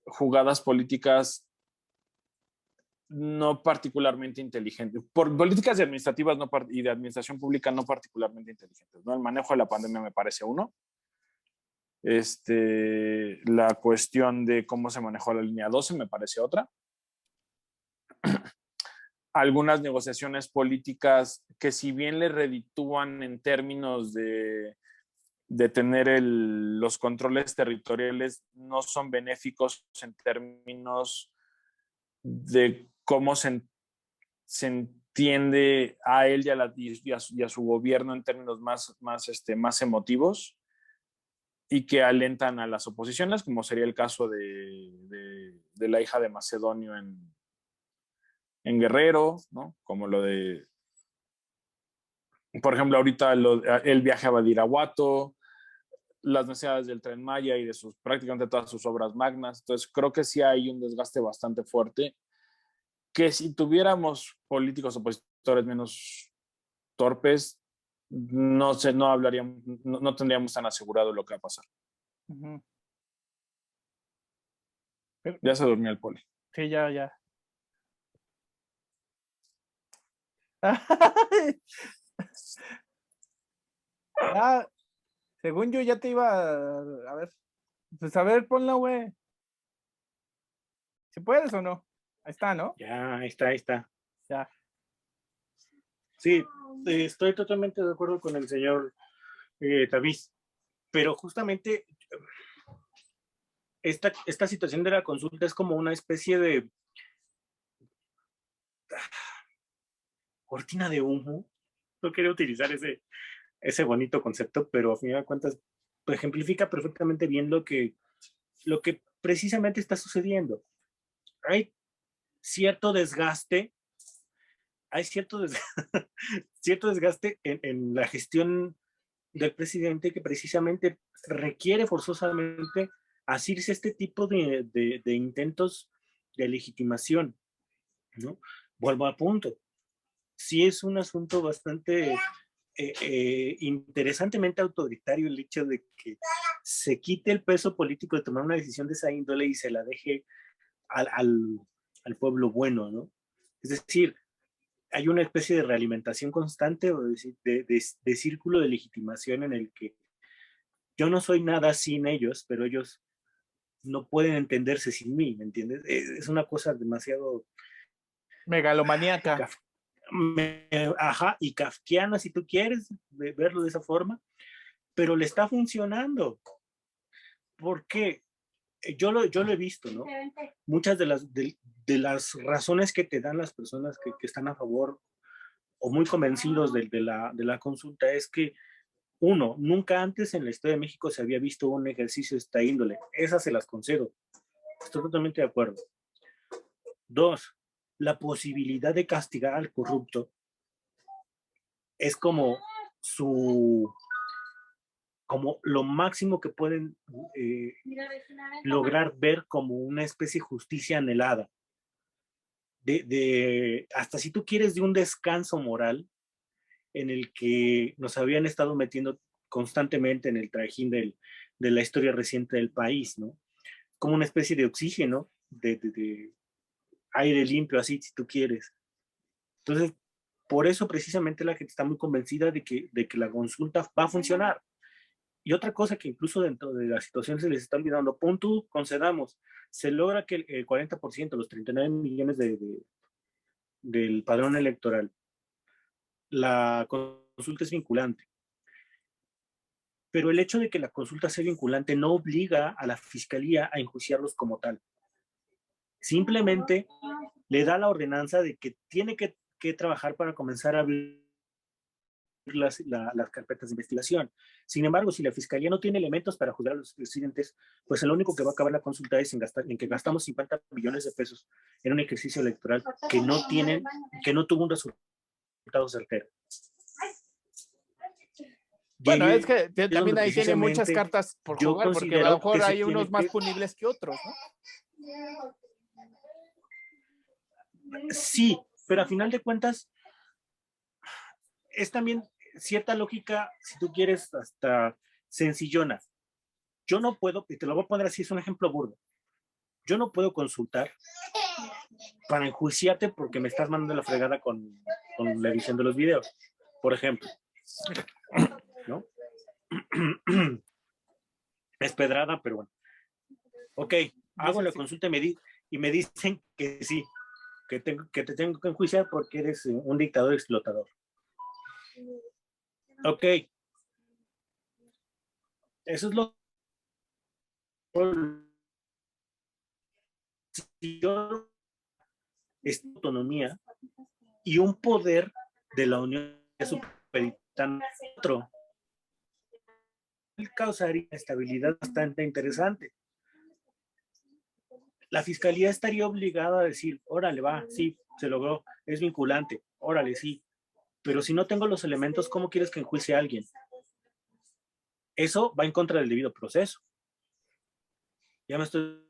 jugadas políticas no particularmente inteligentes, por políticas administrativas y de administración pública no particularmente inteligentes, ¿no? El manejo de la pandemia me parece uno. La cuestión de cómo se manejó la línea 12 me parece otra. Algunas negociaciones políticas que, si bien le reditúan en términos de tener los controles territoriales, no son benéficos en términos de cómo se entiende a él y a su gobierno en términos más emotivos, y que alentan a las oposiciones, como sería el caso de la hija de Macedonio en Guerrero, ¿no? Como lo de, por ejemplo, ahorita el viaje a Badiraguato, las necesidades del Tren Maya y de prácticamente todas sus obras magnas. Entonces creo que sí hay un desgaste bastante fuerte, que si tuviéramos políticos opositores menos torpes, no hablaríamos, no tendríamos tan asegurado lo que va a pasar. Ujú. Ya se durmió el Poli. Sí, ya. Ah, según yo ya te iba a ver. Pues a ver, ponla, güey. ¿Si puedes o no? Ahí está, ¿no? Ya, ahí está. Ya. Sí, estoy totalmente de acuerdo con el señor Tavis, pero justamente esta situación de la consulta es como una especie de cortina de humo. No quería utilizar ese bonito concepto, pero a fin de cuentas pues, ejemplifica perfectamente bien lo que precisamente está sucediendo. Hay cierto desgaste, cierto desgaste en la gestión del presidente, que precisamente requiere forzosamente asirse este tipo de intentos de legitimación, ¿no? Vuelvo al punto. Sí es un asunto bastante interesantemente autoritario el hecho de que se quite el peso político de tomar una decisión de esa índole y se la deje al pueblo bueno, ¿no? Es decir, hay una especie de realimentación constante o de círculo de legitimación en el que yo no soy nada sin ellos, pero ellos no pueden entenderse sin mí, ¿me entiendes? Es una cosa demasiado Megalomaníaca. y kafkiana, si tú quieres verlo de esa forma, pero le está funcionando. Porque yo lo he visto, ¿no? Muchas de las razones que te dan las personas que están a favor o muy convencidos de la consulta es que, uno, nunca antes en la historia de México se había visto un ejercicio de esta índole. Esas se las concedo. Estoy totalmente de acuerdo. Dos, la posibilidad de castigar al corrupto es como lo máximo que pueden lograr ver como una especie de justicia anhelada. Hasta si tú quieres, de un descanso moral en el que nos habían estado metiendo constantemente en el trajín de la historia reciente del país, ¿no? Como una especie de oxígeno, de aire limpio, así, si tú quieres. Entonces, por eso precisamente la gente está muy convencida de que la consulta va a funcionar. Y otra cosa que incluso dentro de la situación se les está olvidando, punto, concedamos, se logra que el 40%, los 39 millones del padrón electoral, la consulta es vinculante. Pero el hecho de que la consulta sea vinculante no obliga a la fiscalía a enjuiciarlos como tal. Simplemente le da la ordenanza de que tiene que trabajar para comenzar a abrir las carpetas de investigación. Sin embargo, si la fiscalía no tiene elementos para juzgar a los presidentes, pues lo único que va a acabar la consulta es en que gastamos 50 millones de pesos en un ejercicio electoral que no tuvo un resultado certero. Bueno, es que también ahí tiene muchas cartas por jugar, porque a lo mejor hay unos más punibles que otros, ¿no? Sí, pero a final de cuentas, es también cierta lógica, si tú quieres, hasta sencillona. Yo no puedo, y te lo voy a poner así, es un ejemplo burdo. Yo no puedo consultar para enjuiciarte porque me estás mandando la fregada con la edición de los videos, por ejemplo, ¿no? Es pedrada, pero bueno. Ok, hago la consulta y me dicen que sí, que te tengo que enjuiciar porque eres un dictador explotador. Ok. Eso es lo... Si yo... Es autonomía y un poder de la Unión Superior otro, causaría estabilidad bastante interesante. La fiscalía estaría obligada a decir, órale, va, sí, se logró, es vinculante, órale, sí, pero si no tengo los elementos, ¿cómo quieres que enjuicie a alguien? Eso va en contra del debido proceso. Ya me estoy...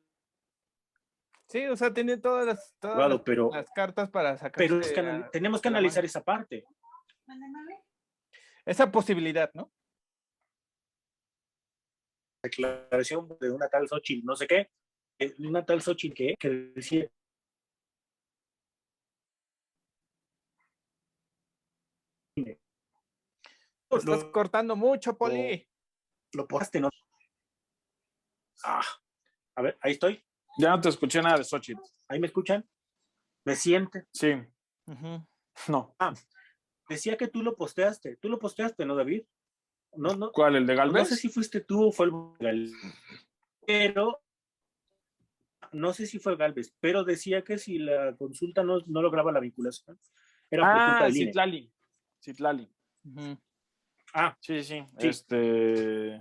Sí, o sea, tiene todas las cartas para sacarse. Pero tenemos que analizar esa parte. Esa posibilidad, ¿no? Declaración de una tal Xochitl, no sé qué, una tal Xochitl que decía... Estás cortando mucho, Poli. Lo poste, ¿no? A ver, ahí estoy. Ya no te escuché nada de Xochitl. ¿Ahí me escuchan? ¿Me sienten? Sí. No. Decía que tú lo posteaste. Tú lo posteaste, ¿no, David? No. ¿Cuál, el de Galvez? No sé si fuiste tú o fue el Galvez. Pero no sé si fue Galvez, pero decía que si la consulta no lograba la vinculación, era por culpa del INE. Citlali. Sí.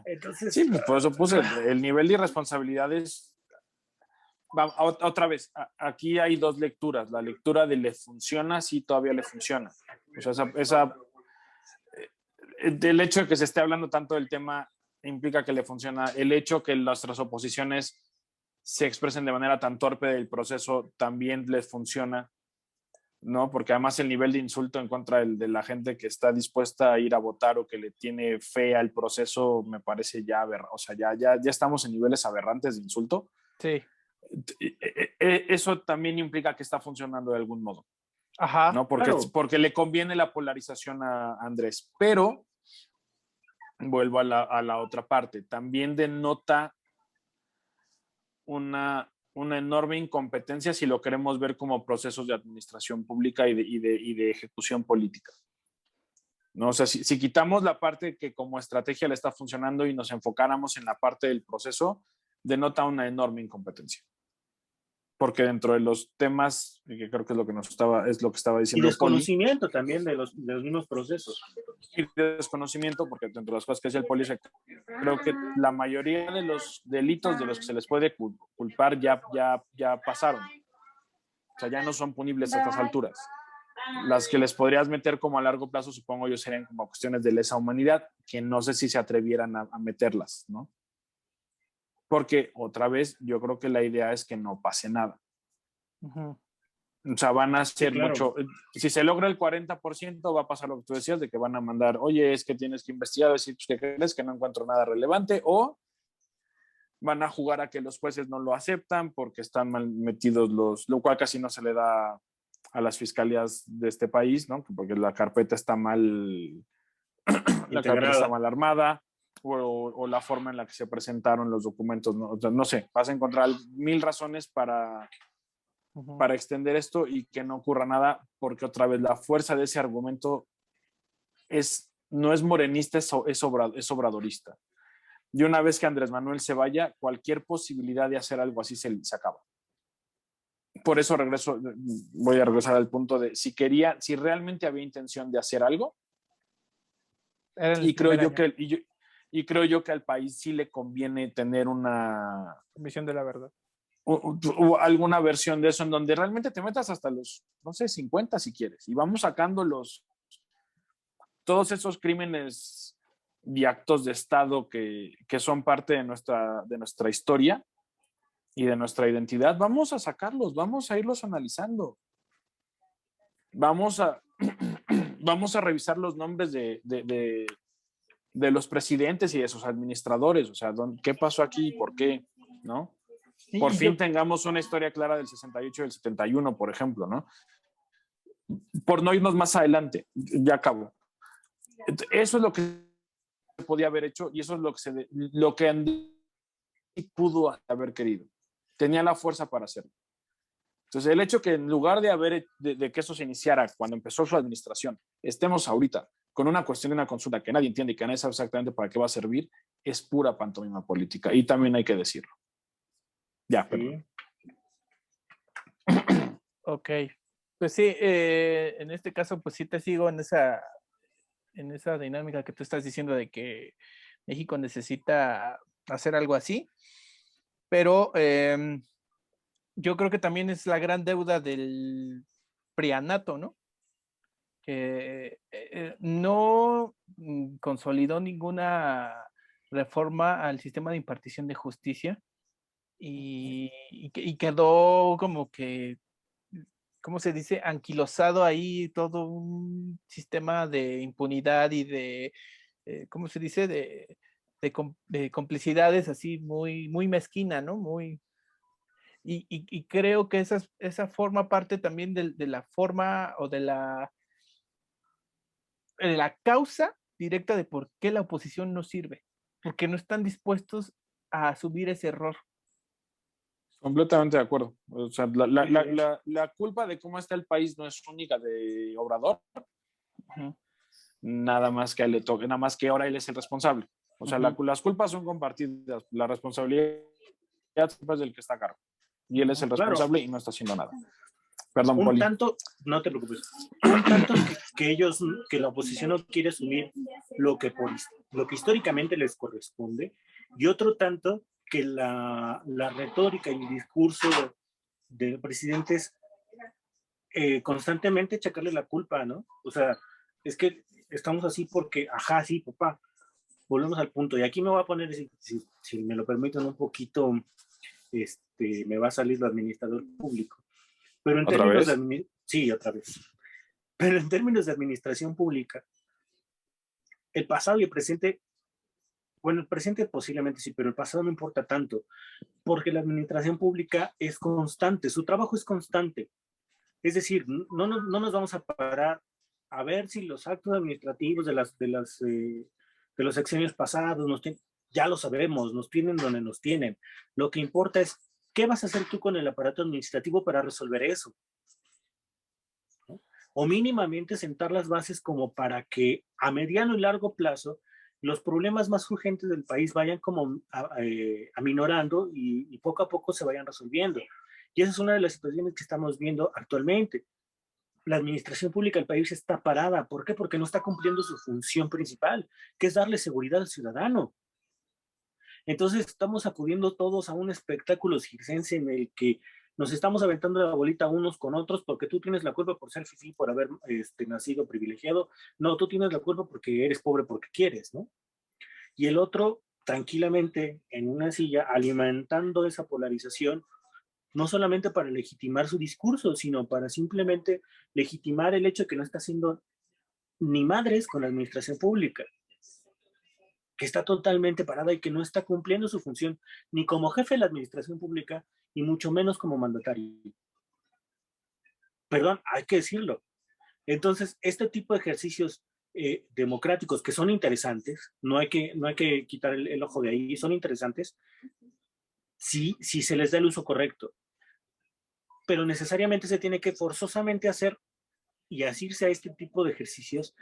Entonces, sí, pues por eso puse el nivel de irresponsabilidades. Otra vez, aquí hay dos lecturas. La lectura de le funciona, sí, todavía le funciona. O sea, el hecho de que se esté hablando tanto del tema implica que le funciona. El hecho que nuestras oposiciones se expresen de manera tan torpe del proceso también les funciona, ¿no? Porque además el nivel de insulto en contra de la gente que está dispuesta a ir a votar o que le tiene fe al proceso me parece ya o sea, ya estamos en niveles aberrantes de insulto. Sí. Eso también implica que está funcionando de algún modo. Ajá. ¿No? Porque le conviene la polarización a Andrés. Pero vuelvo a la otra parte. También denota una enorme incompetencia si lo queremos ver como procesos de administración pública y de ejecución política. ¿No? O sea, si quitamos la parte que como estrategia le está funcionando y nos enfocáramos en la parte del proceso, denota una enorme incompetencia. Porque dentro de los temas, que creo que es lo que estaba diciendo. Y desconocimiento Poli, también de los mismos procesos. Y de desconocimiento, porque dentro de las cosas que decía el Poli, creo que la mayoría de los delitos de los que se les puede culpar ya pasaron. O sea, ya no son punibles a estas alturas. Las que les podrías meter como a largo plazo, supongo yo, serían como cuestiones de lesa humanidad, que no sé si se atrevieran a meterlas, ¿no? Porque, otra vez, yo creo que la idea es que no pase nada. O sea, van a ser mucho... Si se logra el 40%, va a pasar lo que tú decías, de que van a mandar, oye, es que tienes que investigar, decir, pues, ¿qué crees? Que no encuentro nada relevante, o van a jugar a que los jueces no lo aceptan porque están mal metidos lo cual casi no se le da a las fiscalías de este país, ¿no? Porque la carpeta está mal... la carpeta está mal armada, o la forma en la que se presentaron los documentos, ¿no? O sea, no sé, vas a encontrar 1000 razones para extender esto y que no ocurra nada, porque otra vez la fuerza de ese argumento no es morenista, es obradorista. Y una vez que Andrés Manuel se vaya, cualquier posibilidad de hacer algo así se acaba. Por eso voy a regresar al punto de si realmente había intención de hacer algo, y creo yo que al país sí le conviene tener una comisión de la verdad. O alguna versión de eso en donde realmente te metas hasta los, no sé, 50 si quieres, y vamos sacando todos esos crímenes y actos de Estado que son parte de nuestra historia y de nuestra identidad. Vamos a sacarlos, vamos a irlos analizando. vamos a revisar los nombres de los presidentes y de sus administradores, o sea, ¿qué pasó aquí y por qué? ¿No? Por fin tengamos una historia clara del 68 y del 71, por ejemplo, ¿no? Por no irnos más adelante, ya acabo. Eso es lo que se podía haber hecho y eso es lo que Andy pudo haber querido. Tenía la fuerza para hacerlo. Entonces, el hecho que en lugar de que eso se iniciara cuando empezó su administración, estemos ahorita con una cuestión de una consulta que nadie entiende y que nadie sabe exactamente para qué va a servir, es pura pantomima política. Y también hay que decirlo. Ya, perdón. Ok. Pues sí, en este caso, pues sí te sigo en esa dinámica que tú estás diciendo de que México necesita hacer algo así, pero yo creo que también es la gran deuda del prianato, ¿no? Que no consolidó ninguna reforma al sistema de impartición de justicia y quedó como que, ¿cómo se dice? Anquilosado ahí todo un sistema de impunidad y de, ¿cómo se dice? De complicidades así muy, muy mezquina, ¿no? Y creo que esa forma parte también de la forma o de la causa directa de por qué la oposición no sirve, porque no están dispuestos a asumir ese error. Completamente de acuerdo. O sea, la culpa de cómo está el país no es única de Obrador, nada más que a él le toque, nada más que ahora él es el responsable. O sea, las culpas son compartidas, la responsabilidad es del que está a cargo. Y él es el responsable y no está haciendo nada. Perdón, un Poli. tanto, no te preocupes, un tanto que la oposición no quiere asumir lo que históricamente les corresponde, y otro tanto que la retórica y el discurso de presidentes constantemente echacarle la culpa, ¿no? O sea, es que estamos así porque, ajá, sí, papá, volvemos al punto, y aquí me voy a poner, si me lo permiten, un poquito, me va a salir lo administrador público. Pero en términos de sí, otra vez. Pero en términos de administración pública, el pasado y el presente, bueno, el presente posiblemente sí, pero el pasado no importa tanto, porque la administración pública es constante, su trabajo es constante. Es decir, no nos vamos a parar a ver si los actos administrativos de los sexenios pasados ya lo sabemos, nos tienen donde nos tienen. Lo que importa es qué vas a hacer tú con el aparato administrativo para resolver eso. O mínimamente sentar las bases como para que a mediano y largo plazo los problemas más urgentes del país vayan como aminorando y poco a poco se vayan resolviendo. Y esa es una de las situaciones que estamos viendo actualmente. La administración pública del país está parada. ¿Por qué? Porque no está cumpliendo su función principal, que es darle seguridad al ciudadano. Entonces estamos acudiendo todos a un espectáculo circense en el que nos estamos aventando la bolita unos con otros porque tú tienes la culpa por ser fifí, por haber nacido privilegiado. No, tú tienes la culpa porque eres pobre porque quieres, ¿no? Y el otro, tranquilamente, en una silla, alimentando esa polarización, no solamente para legitimar su discurso, sino para simplemente legitimar el hecho de que no está haciendo ni madres con la administración pública, que está totalmente parada y que no está cumpliendo su función ni como jefe de la administración pública y mucho menos como mandatario. Perdón, hay que decirlo. Entonces, este tipo de ejercicios democráticos que son interesantes, no hay que quitar el ojo de ahí, son interesantes si se les da el uso correcto, pero necesariamente se tiene que forzosamente hacer y asirse a este tipo de ejercicios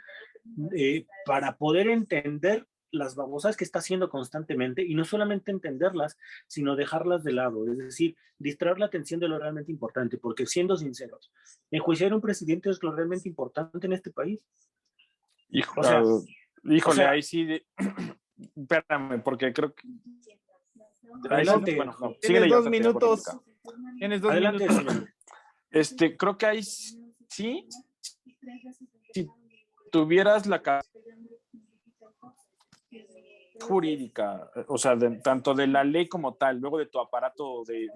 para poder entender las babosas que está haciendo constantemente y no solamente entenderlas, sino dejarlas de lado, es decir, distraer la atención de lo realmente importante, porque siendo sinceros, enjuiciar a un presidente es lo realmente importante en este país. Híjole, ahí sí, espérame, porque creo que... Adelante. Bueno, no, tienes 2 minutos. Tienes 2 Adelante, minutos. Creo que ahí sí, si tuvieras la jurídica, o sea, tanto de la ley como tal, luego de tu aparato de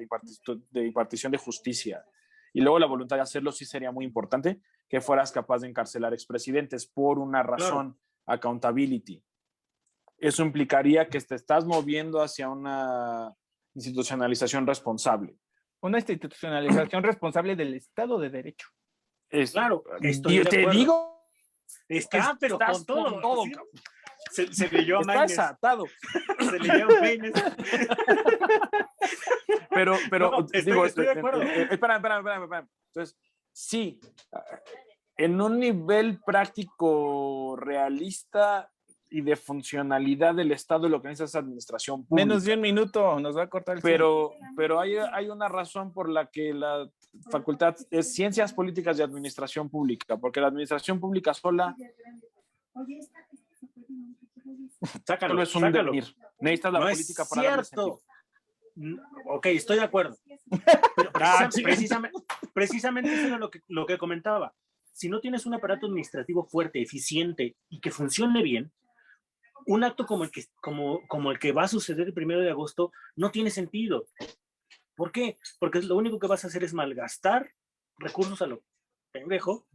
impartición de justicia y luego la voluntad de hacerlo, sí sería muy importante, que fueras capaz de encarcelar expresidentes por una razón, accountability. Eso implicaría que te estás moviendo hacia una institucionalización responsable. Una institucionalización responsable del Estado de Derecho. Claro, te digo, pero estás con todo. ¿sí? Se leyó a Estás Maynes. atado. Se leyó a Maynes. Pero No, estoy de acuerdo. Espera. Entonces, sí, en un nivel práctico, realista y de funcionalidad del Estado, lo que necesita es administración pública. Menos de un minuto, nos va a cortar el Pero hay una razón por la que la facultad es Ciencias Políticas y Administración Pública, porque la administración pública sola solo es un devenir. Necesitas la política para darle sentido. Ok, estoy de acuerdo. Pero precisamente eso era lo que comentaba. Si no tienes un aparato administrativo fuerte, eficiente y que funcione bien, un acto como el que va a suceder el 1 de agosto no tiene sentido. ¿Por qué? Porque lo único que vas a hacer es malgastar recursos a lo pendejo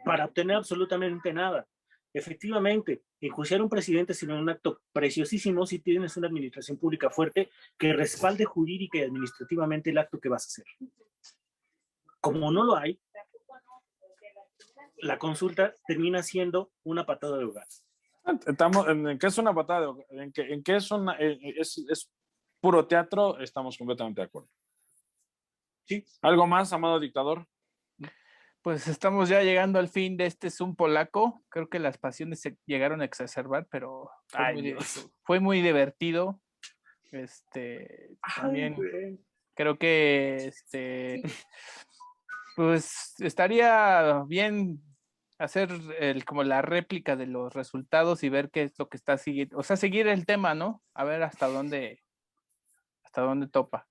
para obtener absolutamente nada. Efectivamente, enjuiciar a un presidente sería un acto preciosísimo si tienes una administración pública fuerte que respalde jurídica y administrativamente el acto que vas a hacer. Como no lo hay, la consulta termina siendo una patada de hogar. Estamos, ¿en qué es una patada de hogar? ¿En qué es puro teatro? Estamos completamente de acuerdo. Sí. ¿Algo más, amado dictador? Pues estamos ya llegando al fin de este Zoom polaco. Creo que las pasiones se llegaron a exacerbar, pero fue muy divertido. También creo que pues estaría bien hacer como la réplica de los resultados y ver qué es lo que está siguiendo. O sea, seguir el tema, ¿no? A ver hasta dónde topa.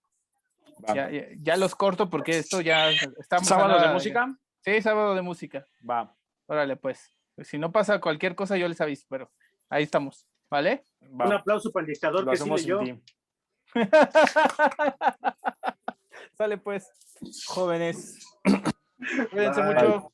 Ya los corto porque esto ya estamos. ¿Sábado de música? Sí, sábado de música. Va. Órale, pues. Si no pasa cualquier cosa, yo les aviso, pero ahí estamos, ¿vale? Va. Un aplauso para el dictador que sí leyó. Sale pues, jóvenes. Cuídense mucho.